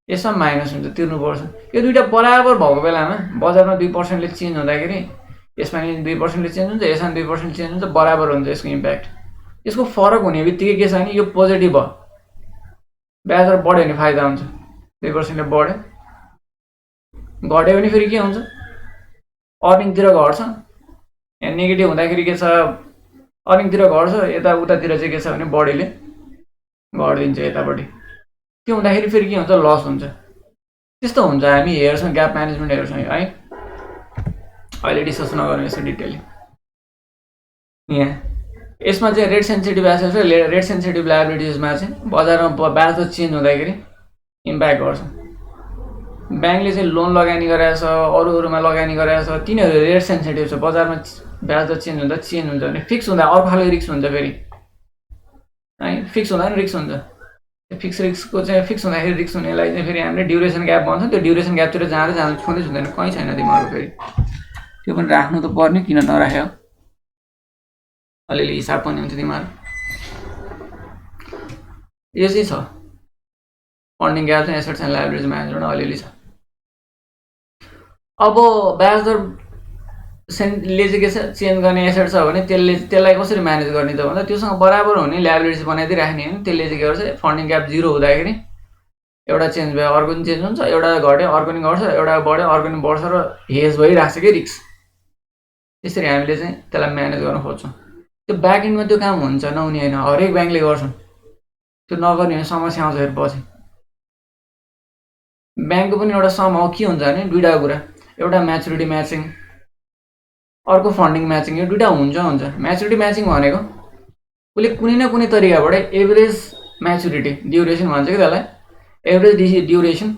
यसमा माइनस हुन्छ, तिर्नुपर्छ। यो दुईटा बराबर भएको बेलामा बजारमा 2%ले चेन्ज हुँदाखेरि यसमा नि 2%ले चेन्ज हुन्छ, यसमा 2% चेन्ज हुन्छ, बराबर हुन्छ यसको इम्प्याक्ट। यसको फरक हुने बित्तिकै के छ भने यो पोजिटिभ भयो, ब्याज दर बढ्यो भने फाइदा हुन्छ 2%ले बढ्यो घट्यो भने फेरि के हुन्छ अर्निङतिर घट्छ यहाँ नेगेटिभ हुँदाखेरि के छ अर्निङतिर घट्छ यता उतातिर चाहिँ के छ भने बढीले घटिदिन्छ यतापट्टि त्यो हुँदाखेरि फेरि के हुन्छ लस हुन्छ त्यस्तो हुन्छ हामी हेर्छौँ ग्याप म्यानेजमेन्ट हेर्छौँ है अहिले डिस्कस नगर्नु यसो डिटेलली यहाँ यसमा चाहिँ रेट सेन्सिटिभ एसेट्स र रेट सेन्सिटिभ लायबिलिटिजमा चाहिँ बजारमा ब्याज दर चेन्ज हुँदाखेरि इम्प्याक्ट गर्छ ब्याङ्कले चाहिँ लोन लगानी गरेको छ अरूमा लगानी गरेको छ तिनीहरू रेट सेन्सिटिभ छ बजारमा ब्याज दर चेन्ज हुन्छ भने फिक्स हुँदा अर्को खालको रिस्क हुन्छ फेरि है फिक्स हुँदा पनि रिस्क हुन्छ फिक्स रिस्कको चाहिँ फिक्स हुँदाखेरि रिस्क हुनेलाई चाहिँ फेरि हामीले ड्युरेसन ग्याप भन्छ त्यो ड्युरेसन ग्यापतिर जाँदै छुँदै छुँदैन कहीँ छैन दिमागको फेरि त्यो पनि राख्नु त पर्ने किन नराख्यो अलिअलि हिसाब पनि हुन्छ दिमाग यो चाहिँ छ फन्डिङ ग्याप चाहिँ एसेट्स एन्ड लायबिलिटिज म्यानेजमेन्ट अलिअलि छ अब ब्याज दरले चाहिँ के छ चेन्ज गर्ने एसेट छ भने त्यसलाई कसरी म्यानेज गर्ने त भन्दा त्योसँग बराबर हुने लायबिलिटिज बनाइदिइराख्ने होइन त्यसले चाहिँ के गर्छ फन्डिङ ग्याप जिरो हुँदाखेरि एउटा चेन्ज भयो अर्को पनि चेन्ज हुन्छ एउटा घट्यो अर्को पनि घट्छ एउटा बढ्यो अर्को पनि बढ्छ र हेज भइरहेको छ कि रिस्क त्यसरी हामीले चाहिँ त्यसलाई म्यानेज गर्न खोज्छौँ त्यो ब्याक एन्डमा त्यो काम हुन्छ नहुने होइन हरेक ब्याङ्कले गर्छन् त्यो नगर्ने भने समस्या आउँछ फेरि पछि ब्याङ्कको पनि एउटा सम हो के हुन्छ भने दुईवटा कुरा एउटा म्याचुरिटी म्याचिङ अर्को फन्डिङ म्याचिङ यो दुईवटा हुन्छ म्याचुरिटी म्याचिङ भनेको उसले कुनै न कुनै तरिकाबाट एभरेज म्याचुरिटी ड्युरेसन भन्छ कि त्यसलाई एभरेज ड्युरेसन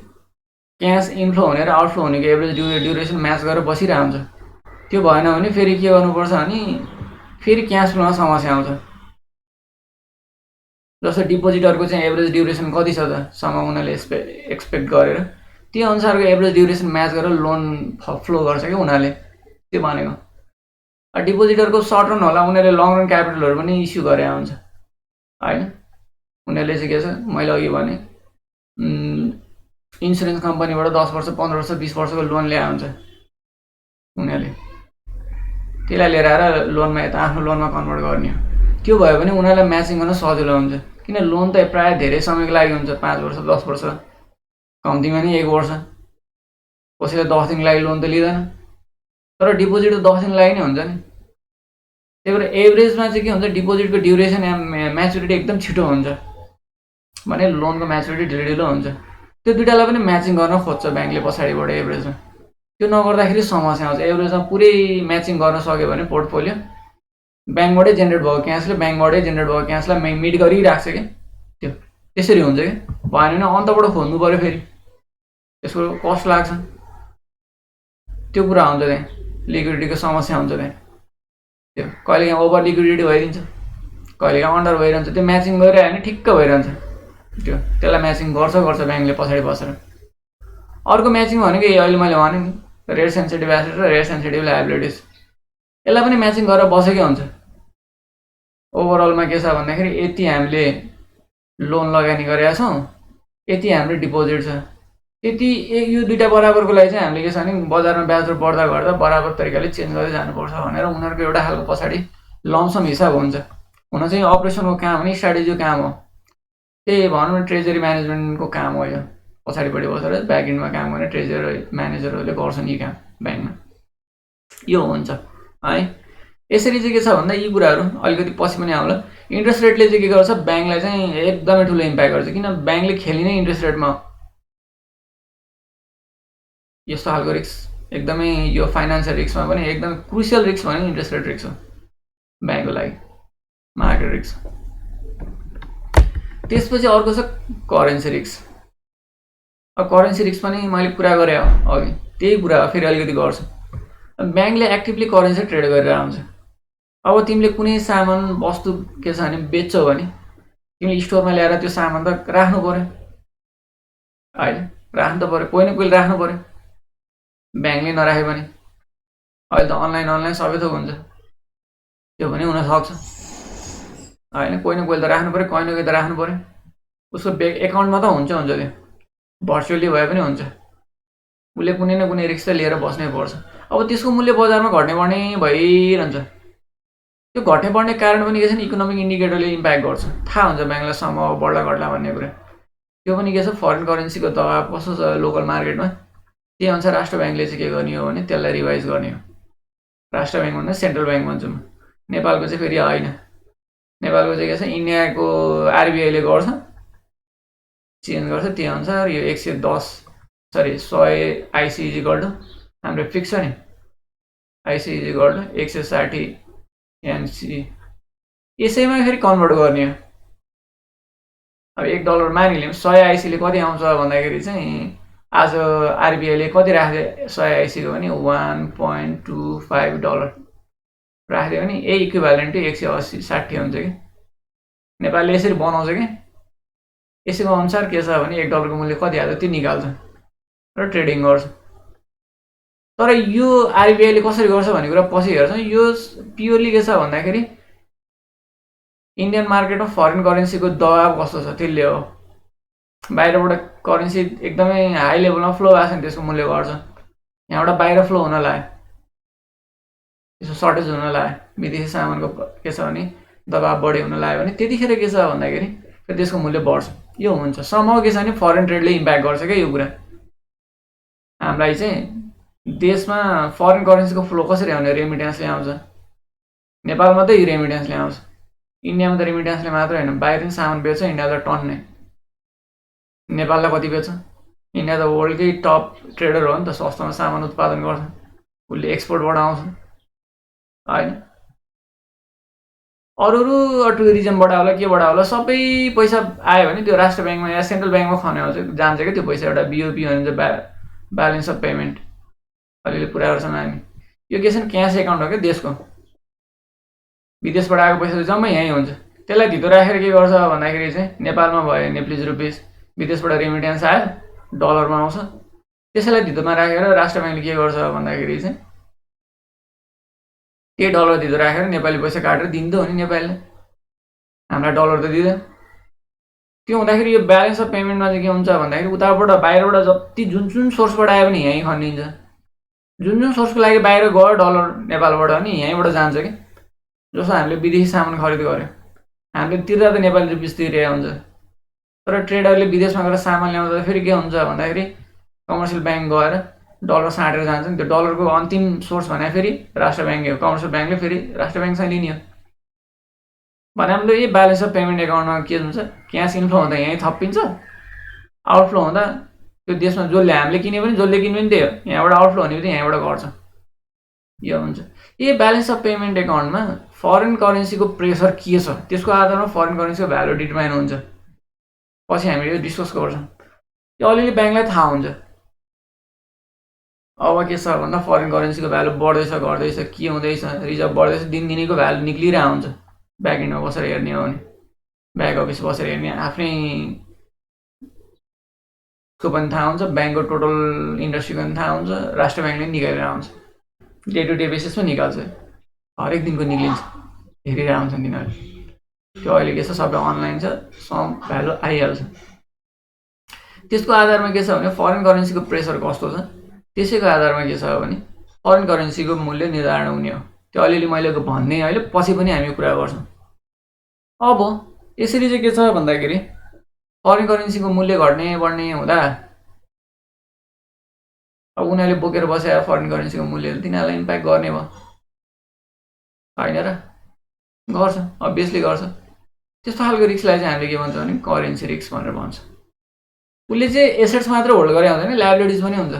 क्यास इन्फ्लो हुने र आउटफ्लो हुनेको एभरेज ड्युरेसन म्याच गरेर बसिरहेको हुन्छ त्यो भएन भने फेरि के गर्नुपर्छ भने फेरि क्यास फ्लोमा समस्या आउँछ जस्तो डिपोजिटरको चाहिँ एभरेज ड्युरेसन कति छ त सम्म उनीहरूले एक्सपेक्ट गरेर त्यो अनुसारको एभरेज ड्युरेसन म्याच गरेर लोन फ्लो गर्छ कि उनीहरूले त्यो भनेको डिपोजिटरको सर्ट रन होला उनीहरूले लङ रन क्यापिटलहरू पनि इस्यु गरे हुन्छ होइन उनीहरूले चाहिँ के छ मैले अघि भने इन्सुरेन्स कम्पनीबाट 10 वर्ष 15 वर्ष 20 वर्षको लोन ल्याए हुन्छ उनीहरूले त्यसलाई लिएर आएर लोनमा यता आफ्नो लोनमा कन्भर्ट गर्ने हो त्यो भयो भने उनीहरूलाई म्याचिङ गर्न सजिलो हुन्छ किन लोन त प्रायः धेरै समयको लागि हुन्छ 5 वर्ष 10 वर्ष कम्तीमा नि 1 वर्ष कसैले 10 दिनको लागि लोन त लिँदैन तर डिपोजिट त 10 दिनको लागि नै हुन्छ नि त्यही भएर एभरेजमा चाहिँ के हुन्छ डिपोजिटको ड्युरेसन म्याचुरिटी एकदम छिटो हुन्छ भने लोनको म्याचुरिटी ढिलो हुन्छ त्यो दुईटालाई पनि म्याचिङ गर्न खोज्छ ब्याङ्कले पछाडिबाट एभरेजमा त्यो नगर्दाखेरि समस्या आउँछ एभरेजमा पुरै म्याचिङ गर्न सक्यो भने पोर्टफोलियो ब्याङ्कबाटै जेनेरेट भएको क्यासलाई मिट गरिराख्छ कि त्यो त्यसरी हुन्छ कि भएन भने अन्तबाट खोज्नु पऱ्यो फेरि त्यसको कस्ट लाग्छ त्यो कुरा हुन्छ त्यहाँ लिक्विडिटीको समस्या हुन्छ त्यहाँ त्यो कहिलेकाहीँ ओभर लिक्विडिटी भइदिन्छ कहिलेकाहीँ अन्डर भइरहन्छ त्यो म्याचिङ गरिरह्यो भने ठिक्क भइरहन्छ त्यसलाई म्याचिङ गर्छ ब्याङ्कले पछाडि बसेर अर्को म्याचिङ भनेको अहिले मैले भने नि रेट सेन्सिटिभ एसेट र रेट सेन्सिटिभ लायबिलिटिज यसलाई पनि म्याचिङ गरेर बसेकै हुन्छ ओभरअलमा के छ भन्दाखेरि यति हामीले लोन लगानी गरेका छौँ यति हाम्रो डिपोजिट छ यति यो दुईटा बराबरको लागि चाहिँ हामीले के छ भने बजारमा ब्याज दर बढ्दा घट्दा बराबर तरिकाले चेन्ज गर्दै जानुपर्छ भनेर उनीहरूको एउटा खालको पछाडि लमसम हिसाब हुन्छ हुन चाहिँ अपरेसनको काम हो नि स्ट्राटेजीको काम हो त्यही भनौँ न ट्रेजरी म्यानेजमेन्टको काम हो यो पछाडिपट्टि बसेर ब्याक एन्डमा काम गर्ने ट्रेजरी म्यानेजरहरूले गर्छन् यी काम ब्याङ्कमा यो हुन्छ है यसरी चाहिँ के छ भन्दा यी कुराहरू अलिकति पछि पनि आउला इन्ट्रेस्ट रेटले चाहिँ के गर्छ ब्याङ्कलाई चाहिँ एकदमै ठुलो इम्प्याक्ट गर्छ किन ब्याङ्कले खेल्ने नै इन्ट्रेस्ट रेटमा यस्तो खालको रिस्क एकदमै यो फाइनेन्सियल रिस्कमा पनि एकदमै क्रुसियल रिस्क भने इन्ट्रेस्ट रेट रिस्क हो ब्याङ्कको लागि मार्केट रिस्क त्यसपछि अर्को छ करेन्सी रिस्क अब करेन्सी रिस्क पनि मैले कुरा गरेँ अघि त्यही कुरा फेरि अलिकति गर्छु ब्याङ्कले एक्टिभली करेन्सी ट्रेड गरेर आउँछ अब तिमीले कुनै सामान वस्तु के छ भने बेच्छौ भने तिमीले स्टोरमा ल्याएर त्यो सामान त राख्नु पर्यो होइन राख्नु त पर्यो कोही न कोहीले राख्नु पर्यो ब्याङ्कले नराख्यो भने अहिले त अनलाइन सबै थोक हुन्छ त्यो पनि हुनसक्छ होइन कोही न कोहीले त राख्नु पर्यो कोही न कोही त राख्नु पर्यो उसको ब्याङ्क एकाउन्टमा त हुन्छ त्यो भर्चुअली भए पनि हुन्छ उसले कुनै न कुनै रिस्क त लिएर बस्नै पर्छ अब त्यसको मूल्य बजारमा घट्ने बढ्ने भइरहन्छ त्यो घट्ने बढ्ने कारण पनि के छ नि इकोनोमिक इन्डिकेटरले इम्प्याक्ट गर्छ थाहा हुन्छ ब्याङ्कलाई सम्म बढ्ला घट्ला भन्ने कुरा त्यो पनि के छ फरेन करेन्सीको दबाब कस्तो छ लोकल मार्केटमा त्यही अनुसार राष्ट्र ब्याङ्कले चाहिँ के गर्ने हो भने त्यसलाई रिभाइज गर्ने हो राष्ट्र ब्याङ्क भन्दा सेन्ट्रल ब्याङ्क भन्छौँ नेपालको चाहिँ फेरि होइन नेपालको चाहिँ के छ इन्डियाको आरबिआईले गर्छ चेन्ज गर्छ त्यही अनुसार यो 100 आइसी इजिकल टु हाम्रो फिक्स छ नि आइसी इजिकल टु 160 एनसी यसैमा फेरि कन्भर्ट गर्ने हो अब $1 मानिलिउँ 100 आइसीले कति आउँछ भन्दाखेरि चाहिँ आज आरबिआईले कति राख्यो 100 आइसीको भने $1.25 राख्यो भने यही इक्विभ्यालेन्ट टु 180-60 हुन्छ कि नेपालले यसरी बनाउँछ कि यसैको अनुसार के छ भने $1 को मूल्य कति हाल्छ त्यो निकाल्छ र ट्रेडिङ गर्छ तर यो आरबिआईले कसरी गर्छ भन्ने कुरा पछि हेर्छौँ यो प्योरली के छ भन्दाखेरि इन्डियन मार्केटमा फरेन करेन्सीको दबाब कस्तो छ त्यसले हो बाहिरबाट करेन्सी एकदमै हाई लेभलमा फ्लो भएको छ नि त्यसको मूल्य घट्छ यहाँबाट बाहिर फ्लो हुन लाग्यो त्यसको सर्टेज हुन लाग्यो विदेशी सामानको के छ भने दबाब बढी हुन लाग्यो भने त्यतिखेर के छ भन्दाखेरि त्यसको मूल्य बढ्छ यो हुन्छ समूह के छ भने फरेन ट्रेडले इम्प्याक्ट गर्छ क्या यो कुरा हामीलाई चाहिँ देशमा फरेन करेन्सीको फ्लो कसरी आउने रेमिटेन्सले आउँछ नेपालमा त रेमिटेन्सले आउँछ इन्डियामा त रेमिटेन्सले मात्र होइन बाहिर पनि सामान बेच्छ इन्डियालाई टन्नै नेपाललाई कति बेच्छ इन्डिया त वर्ल्डकै टप ट्रेडर हो नि त सस्तोमा सामान उत्पादन गर्छ उसले एक्सपोर्टबाट आउँछ होइन अरू टुरिज्मबाट होला केबाट होला सबै पैसा आयो भने त्यो राष्ट्र ब्याङ्कमा या सेन्ट्रल ब्याङ्कमा खने आउँछ जान्छ क्या त्यो पैसा एउटा बिओपी भनिन्छ ब्यालेन्स अफ पेमेन्ट अलिअलि पुरा गर्छौँ हामी यो के छ क्यास एकाउन्ट हो क्या देशको विदेशबाट आएको पैसा जम्मै यहीँ हुन्छ त्यसलाई धितो राखेर के गर्छ भन्दाखेरि चाहिँ नेपालमा भयो नेप्लिज रुपिस विदेशबाट रेमिटेन्स आयो डलरमा आउँछ त्यसैलाई धितोमा राखेर राष्ट्र ब्याङ्कले के गर्छ भन्दाखेरि चाहिँ त्यही डलर धितो राखेर नेपाली पैसा काटेर दिँदो हो नि नेपालीले हामीलाई डलर त दिँदैन त्यो हुँदाखेरि यो ब्यालेन्स अफ पेमेन्टमा चाहिँ के हुन्छ भन्दाखेरि उताबाट बाहिरबाट जति जुन सोर्सबाट आयो भने यहीँ खनिन्छ जुन सोर्सको लागि बाहिर गयो डलर नेपालबाट नि यहीँबाट जान्छ कि जस्तो हामीले विदेशी सामान खरिद गऱ्यो हामीले तिर्दा त नेपाली रुपिस तिरेको हुन्छ तर ट्रेडरले विदेशमा गएर सामान ल्याउँदा फेरि के हुन्छ भन्दाखेरि कमर्सियल ब्याङ्क गएर डलर साटेर जान्छ नि त्यो डलरको अन्तिम सोर्स भने फेरि राष्ट्र ब्याङ्क हो कमर्सियल ब्याङ्कले फेरि राष्ट्र ब्याङ्कसँग लिने हो भने हाम्रो यो ब्यालेन्स अफ पेमेन्ट एकाउन्टमा के हुन्छ क्यास इन्फ्लो हुँदा यहीँ थपिन्छ आउटफ्लो हुँदा त्यो देशमा जसले हामीले किने पनि जसले किने पनि त्यही हो यहाँबाट आउटफ्लो हुने पनि यहाँबाट गर्छ यो हुन्छ यो ब्यालेन्स अफ पेमेन्ट एकाउन्टमा फरेन करेन्सीको प्रेसर के छ त्यसको आधारमा फरेन करेन्सीको भ्यालु डिटर्माइन हुन्छ पछि हामीले यो डिस्कस गर्छौँ यो अलिअलि ब्याङ्कलाई थाहा हुन्छ अब के छ भन्दा फरेन करेन्सीको भ्यालु बढ्दैछ घट्दैछ के हुँदैछ रिजर्भ बढ्दैछ दिनदिनैको भ्यालु निक्लिरहेको हुन्छ ब्याक इन्डमा बसेर हेर्ने हो भने ब्याक अफिस बसेर हेर्ने आफ्नै को पनि थाहा हुन्छ ब्याङ्कको टोटल इन्डस्ट्रीको पनि थाहा हुन्छ राष्ट्र ब्याङ्कले निकालेर आउँछ डे टु डे बेसिसमा निकाल्छ हरेक दिनको निक्लिन्छ हेरिरहेको हुन्छ तिनीहरूले त्यो अहिले के छ सबै अनलाइन छ सम भ्यालु आइहाल्छ त्यसको आधारमा के छ भने फरेन करेन्सीको प्रेसर कस्तो छ त्यसैको आधारमा के छ भने फरेन करेन्सीको मूल्य निर्धारण हुने हो त्यो अलिअलि मैले भन्ने अहिले पछि पनि हामी कुरा गर्छौँ अब यसरी चाहिँ के छ भन्दाखेरि फरेन करेन्सीको मूल्य घट्ने बढ्ने हुँदा अब उनीहरूले बोकेर बसेर फरेन करेन्सीको मूल्य तिनीहरूलाई इम्प्याक्ट गर्ने भयो होइन र गर्छ अभियसली गर्छ त्यस्तो खालको रिस्कलाई चाहिँ हामीले के भन्छ भने करेन्सी रिस्क भनेर भन्छ उसले चाहिँ एसेट्स मात्र होल्ड गरे हुँदैन लायबिलिटिज पनि हुन्छ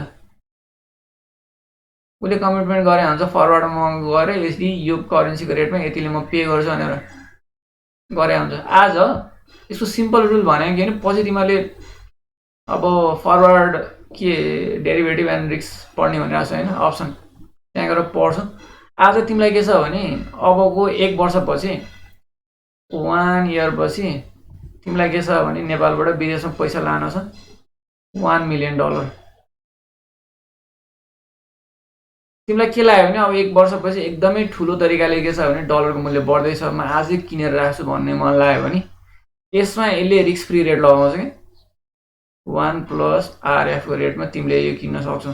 उसले कमिटमेन्ट गरे हुन्छ फरवर्डमा गएर यदि यो करेन्सीको रेटमा यतिले म पे गर्छु भनेर गरे हुन्छ आज यसको सिम्पल रुल भनेको के भने पछि तिमीहरूले अब फरवर्ड के डेरिभेटिभ एन्ड रिस्क पढ्ने भनेर छ होइन अप्सन त्यहाँ गएर पढ्छ आज तिमीलाई के छ भने अबको 1 वर्षपछि 1 इयर पछि तिमीलाई के छ भने नेपालबाट विदेशमा पैसा लान छ $1 मिलियन तिमीलाई के लाग्यो भने अब 1 वर्षपछि एकदमै ठुलो तरिकाले के छ भने डलरको मूल्य बढ्दैछ म आजै किनेर राख्छु भन्ने मन लाग्यो भने यसमा यसले रिस्क फ्री रेट लगाउँछ कि 1+RF को रेटमा तिमीले यो किन्न सक्छौ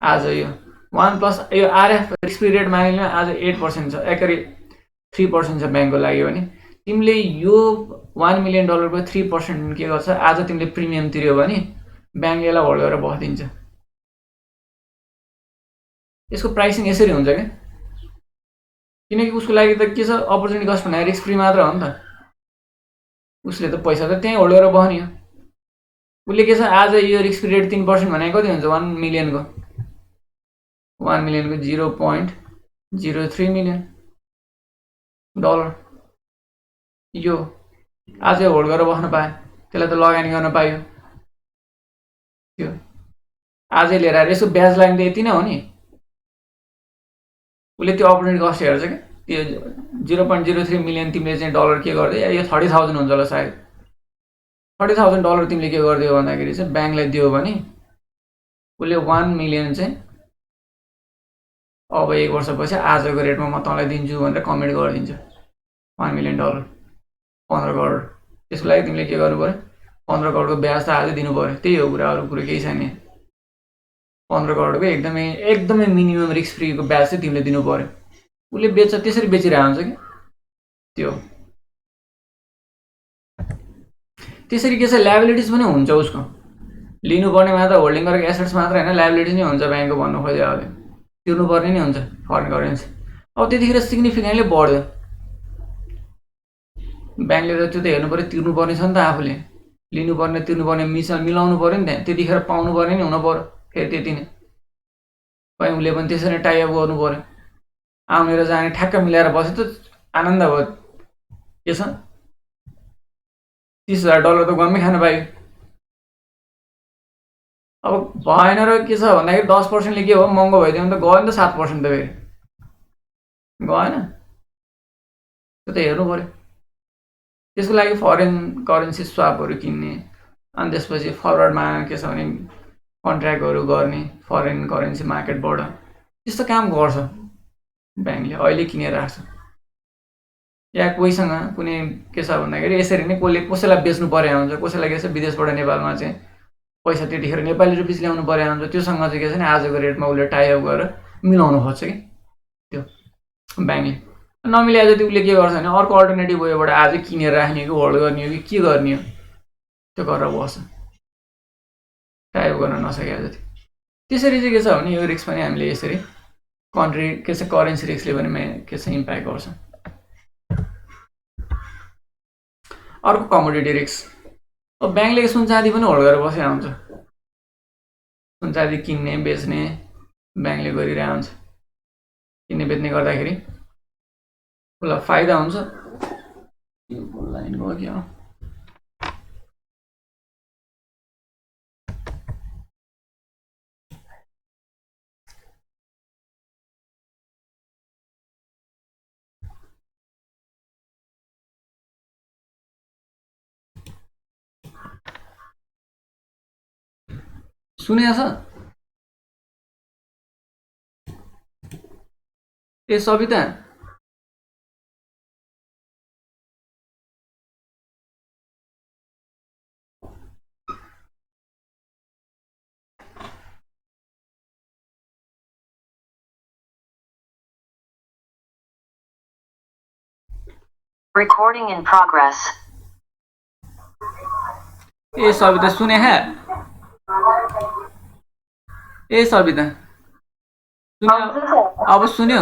आज यो 1+ यो RF रिस्क फ्री रेट मानिलिनु आज 8% छ एकरी 3% छ ब्याङ्कको लागि भने तिमीले यो $1 million को 3% के गर्छ, आज तिमीले प्रिमियम तिर्यो भने ब्याङ्कले यसलाई होल्ड गरेर बस्दिन्छ। यसको प्राइसिङ यसरी हुन्छ क्या, किनकि उसको लागि त के छ, अपर्च्युनिटी कस्ट भनेर रिस्क फ्री मात्र हो नि त। उसले त पैसा त त्यहीँ होल्ड गरेर बस्ने हो। उसले के छ, आज यो रिस्क फ्री रेट 3% भनेको कति हुन्छ, 1 million को 0.03 million डलर। यो आज होल्ड गरेर बस्न पायो, त्यसलाई त लगानी गर्न पायो। त्यो आजै लिएर आएर यसको ब्याज लाग्ने त यति नै हो नि। उसले त्यो अपर्च्युनिटी कस्ट हेर्छ क्या, त्यो 0.03 million तिमीले चाहिँ डलर के गर्दै, यो 30,000 हुन्छ होला सायद। $30,000 तिमीले के गरिदियो भन्दाखेरि चाहिँ ब्याङ्कलाई दियो भने उसले 1 million चाहिँ अब 1 वर्षपछि आजको रेटमा म तँलाई दिन्छु भनेर कमिट गरिदिन्छ। $1 million 15 करोड। त्यसको लागि तिमीले के गर्नु पर्यो, 15 करोडको ब्याज त आजै दिनु पर्यो। त्यही हो कुरा, अरू कुरो केही छैन। 15 करोडको एकदमै मिनिमम रिस्क फ्रीको ब्याज चाहिँ तिमीले दिनु पर्यो। उसले बेच्छ, त्यसरी बेचिरहेको हुन्छ कि त्यो। त्यसरी के छ, लायबिलिटिज पनि हुन्छ उसको। लिनुपर्ने मात्र होल्डिङ गरेको एसेट्स मात्र होइन, लायबिलिटिज नै हुन्छ ब्याङ्कको भन्नु खोज्यो अब। तिर्नुपर्ने नै हुन्छ फरेन करेन्सी। अब त्यतिखेर सिग्निफिकेन्टली बढ्यो। ब्याङ्कले त त्यो त हेर्नु पर्यो, तिर्नुपर्ने छ नि त आफूले। लिनुपर्ने तिर्नुपर्ने मिलाउनु पर्यो नि त्यहाँ, त्यतिखेर पाउनु पर्ने नि हुनु पर्यो। फेरि त्यति नै कहीँ उसले पनि त्यसरी टाइअप गर्नु पर्यो। आउने र जाने ठ्याक्क मिलाएर बस्यो त आनन्द भयो। के छ, $30,000 त गम्मै खान पायो। अब भएन र के छ भन्दाखेरि 10%ले के हो, महँगो भइदियो भने त गयो नि त 7% त फेरि गएन। त्यो त हेर्नु पर्यो। त्यसको लागि फरेन करेन्सी स्वापहरू किन्ने, अनि त्यसपछि फरवर्डमा के छ भने कन्ट्र्याक्टहरू गर्ने फरेन करेन्सी मार्केटबाट, त्यस्तो काम गर्छ ब्याङ्कले। अहिले किनेर राख्छ, या कोहीसँग कुनै के छ भन्दाखेरि यसरी नै कसैलाई बेच्नु परेको हुन्छ, कसैलाई के छ विदेशबाट नेपालमा चाहिँ पैसा त्यतिखेर नेपाली रुपिस ल्याउनु परेको हुन्छ, त्योसँग चाहिँ के छ भने आजको रेटमा उसले टाइअप गरेर मिलाउनु खोज्छ कि त्यो ब्याङ्कले। नमिलाए जति उसले के गर्छ भने अर्को अल्टरनेटिभ वेबाट आज किनेर राख्ने कि होल्ड गर्ने हो कि के गर्ने हो, त्यो गरेर बस्छ टाइप गर्न नसके जति। त्यसरी चाहिँ के छ भने यो रिस्क पनि हामीले यसरी कन्ट्री के छ करेन्सी रिस्कले पनि के छ इम्प्याक्ट गर्छ। अर्को कमोडिटी रिस्क। अब ब्याङ्कले सुन चाँदी पनि होल्ड गरेर बसेको हुन्छ। सुन चाँदी किन्ने बेच्ने ब्याङ्कले गरिरहेको हुन्छ। किन्ने बेच्ने गर्दाखेरि उसलाई फाइदा हुन्छ। यो लाइन गयो क्या, सुनेको छ? ए सविता, Recording in progress. ए सविता सुने है? ए सविता सुन्यो? अब सुन्यो?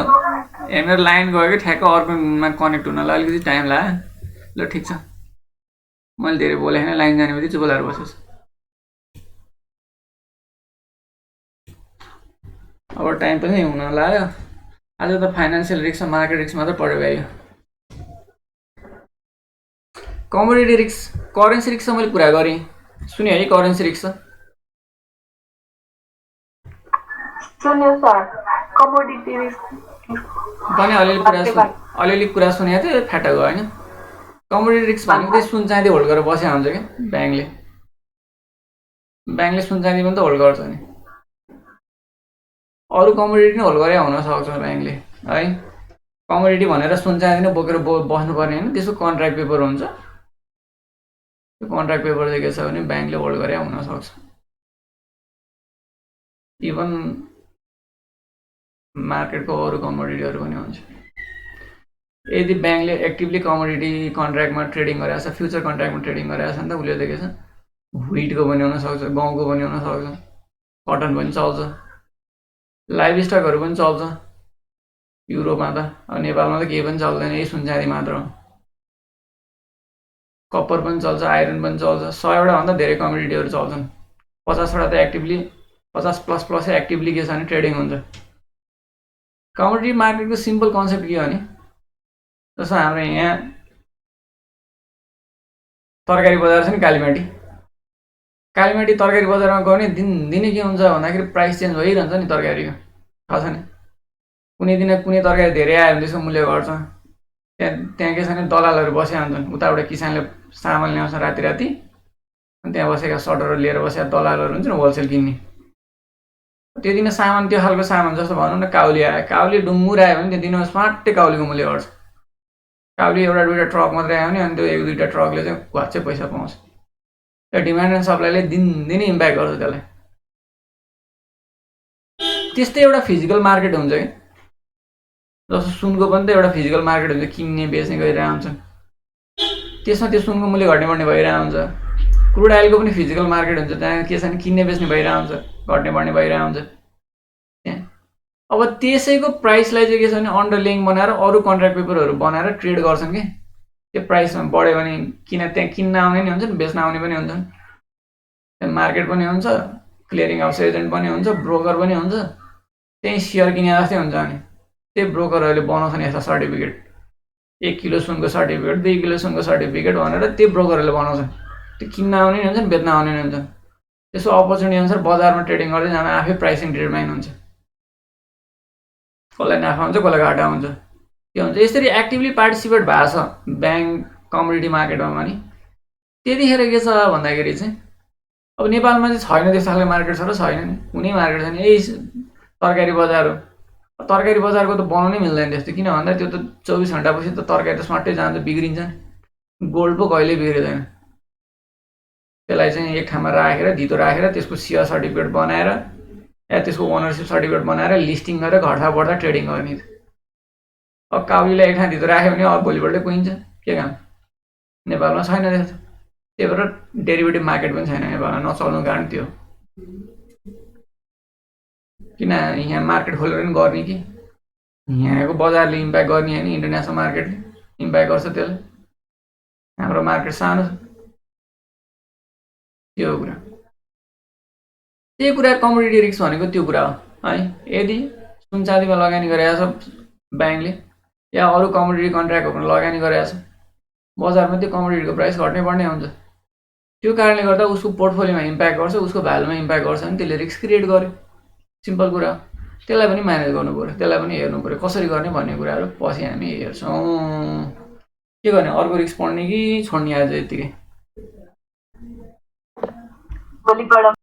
ए मेरो लाइन गयो कि ठ्याक्क अर्कोमा कनेक्ट हुनलाई अलिकति टाइम लाग्यो। ल ठिक छ, मैले धेरै बोलेँ होइन, लाइन जाने बित्तिकै चुप लाएर बसेछु। अब टाइम पनि हुन लाग्यो। आज त फाइनेन्सियल रिस्क र मार्केट रिस्क मात्र पढेको आयो। कमोडिटी रिस्क, करेन्सी रिस्क मैले कुरा गरेँ, सुन्यो है? करेन्सी रिस्क सुन्यो सर, कमोडिटी रिस्क पनि अलिअलि कुरा सुनेको थिएँ, फ्याटा गयो होइन। कमोडिटी रिस्क भनेको चाहिँ सुन चाँदी होल्ड गरेर बसेको हुन्छ क्या ब्याङ्कले सुन चाँदी पनि त होल्ड गर्छ नि। अरू कमोडिटी नै होल्ड गरेर हुनसक्छ ब्याङ्कले है। कमोडिटी भनेर सुन चाँदी नै बोकेर बस्नुपर्ने होइन, त्यसको कन्ट्र्याक्ट पेपर हुन्छ। त्यो कन्ट्र्याक्ट पेपर चाहिँ के छ भने ब्याङ्कले होल्ड गरेर हुनसक्छ। इभन मार्केटको अरू कमोडिटीहरू पनि हुन्छ। यदि ब्याङ्कले एक्टिभली कमोडिटी कन्ट्र्याक्टमा ट्रेडिङ गरेको छ, फ्युचर कन्ट्र्याक्टमा ट्रेडिङ गरेको छ नि त उसले देखेछ व्हिटको पनि हुन सक्छ, गहुँको पनि हुन सक्छ, कटन पनि चल्छ, लाइभ स्टकहरू पनि चल्छ युरोपमा त। अब नेपालमा त केही पनि चल्दैन, यही सुनचाँदी मात्र हो। कपर पनि चल्छ, आइरन पनि चल्छ, 100वटा भन्दा धेरै कमोडिटीहरू चल्छन्। 50वटा त एक्टिभली 50 प्लस एक्टिभली के छ भने ट्रेडिङ हुन्छ। कमोडिटी मार्केटको सिम्पल कन्सेप्ट के हो भने जस्तो हाम्रो यहाँ तरकारी बजार छ नि कालीमाटी तरकारी बजारमा गर्ने दिनै के हुन्छ भन्दाखेरि प्राइस चेन्ज भइरहन्छ नि तरकारीको, थाहा छ नि। कुनै दिन कुनै तरकारी धेरै आयो भने त्यसको मूल्य घट्छ। त्यहाँ के छ भने दलालहरू बसेका हुन्छन्, उताबाट किसानले सामान ल्याउँछ राति अनि त्यहाँ बसेका सटरहरू लिएर बसेका दलालहरू हुन्छ नि होलसेल किन्ने। त्यो दिन सामान त्यो खालको सामान जस्तो भनौँ न काउली आयो, काउली डुङ्गुर आयो भने त्यो दिनमा स्वाटै काउलीको मूल्य घट्छ। काउली एउटा दुईवटा ट्रक मात्रै आयो भने अनि त्यो एक दुईवटा ट्रकले चाहिँ घच्चै पैसा पाउँछ। त्यो डिमान्ड एन्ड सप्लाईले दिनै इम्प्याक्ट गर्छ त्यसलाई। त्यस्तै एउटा फिजिकल मार्केट हुन्छ कि जस्तो सुनको पनि त एउटा फिजिकल मार्केट हुन्छ, किन्ने बेच्ने गरिरहेको हुन्छन्। त्यसमा त्यो सुनको मूल्य घट्ने बढ्ने भइरहेको हुन्छ। क्रुड आइलको पनि फिजिकल मार्केट हुन्छ, त्यहाँ के छ भने किन्ने बेच्ने भइरहेको हुन्छ, घट्ने बढ्ने भइरहेको हुन्छ त्यहाँ। अब त्यसैको प्राइसलाई चाहिँ के छ भने अन्डरलिङ बनाएर अरू कन्ट्र्याक्ट पेपरहरू बनाएर ट्रेड गर्छन् कि त्यो प्राइसमा बढ्यो भने त्यहाँ किन्न आउने नि हुन्छन्, बेच्न आउने पनि हुन्छन्। त्यहाँ मार्केट पनि हुन्छ, क्लियरिङ हाउस एजेन्ट पनि हुन्छ, ब्रोकर पनि हुन्छ। त्यही सेयर किने जस्तै हुन्छ। अनि त्यही ब्रोकरहरूले बनाउँछन् यस्ता सर्टिफिकेट, 1 किलो सुनको सर्टिफिकेट, 2 किलो सुनको सर्टिफिकेट भनेर त्यो ब्रोकरहरूले बनाउँछन्। त्यो किन्न आउने नि हुन्छन्, बेच्न आउने नि हुन्छन्। त्यसको अपर्च्युनिटी अनुसार बजारमा ट्रेडिङ गर्दै जाँदा आफै प्राइसिङ डिटरमाइन हुन्छ, कसलाई नाफा हुन्छ कसलाई घाटा हुन्छ के हुन्छ। यसरी एक्टिभली पार्टिसिपेट भएको छ ब्याङ्क कमोडिटी मार्केटमा पनि। त्यतिखेर के छ भन्दाखेरि चाहिँ अब नेपालमा चाहिँ छैन त्यस्तो खालको मार्केट छ र छैन नि, कुनै मार्केट छैन। यही तरकारी बजार हो। तरकारी बजारको त बनाउनै मिल्दैन त्यस्तो, किन भन्दा त्यो त 24 घण्टापछि त तरकारी त स्वाटै जान्छ, बिग्रिन्छ नि। गोल्ड पो कहिल्यै बिग्रिँदैन। त्यसलाई चाहिँ एक ठाउँमा राखेर धितो राखेर त्यसको सेयर सर्टिफिकेट बनाएर या त्यसको ओनरसिप सर्टिफिकेट बनाएर लिस्टिङ गरेर घट्दा बढ्दा ट्रेडिङ गर्ने। अब काउलीलाई एक ठाउँ धितो राख्यो भने अब भोलिपल्टै कुहिन्छ, के काम। नेपालमा छैन त्यस्तो, त्यही भएर डेरिभेटिभ मार्केट पनि छैन नेपालमा, नचल्नुको कारण त्यो। किन यहाँ मार्केट खोलेर पनि गर्ने कि यहाँको बजारले इम्प्याक्ट गर्ने होइन, इन्टरनेसनल मार्केटले इम्प्याक्ट गर्छ त्यसले। हाम्रो मार्केट सानो छ, त्यो कुरा। त्यही कुरा कमोडिटी रिस्क भनेको त्यो कुरा हो है। यदि सुनचाँदीमा लगानी गरेको छ ब्याङ्कले या अरू कमोडिटी कन्ट्र्याक्टहरूमा लगानी गरेको छ, बजारमा त्यो कमोडिटीको प्राइस घट्ने बढ्ने हुन्छ। त्यो कारणले गर्दा उसको पोर्टफोलियोमा इम्प्याक्ट गर्छ, उसको भ्यालुमा इम्प्याक्ट गर्छ भने त्यसले रिस्क क्रिएट गर्यो, सिम्पल कुरा हो। त्यसलाई पनि म्यानेज गर्नु पऱ्यो, त्यसलाई पनि हेर्नु पऱ्यो कसरी गर्ने भन्ने कुराहरू पछि हामी हेर्छौँ। के गर्ने, अर्को रिस्क पढ्ने कि छोड्ने आज यतिकै?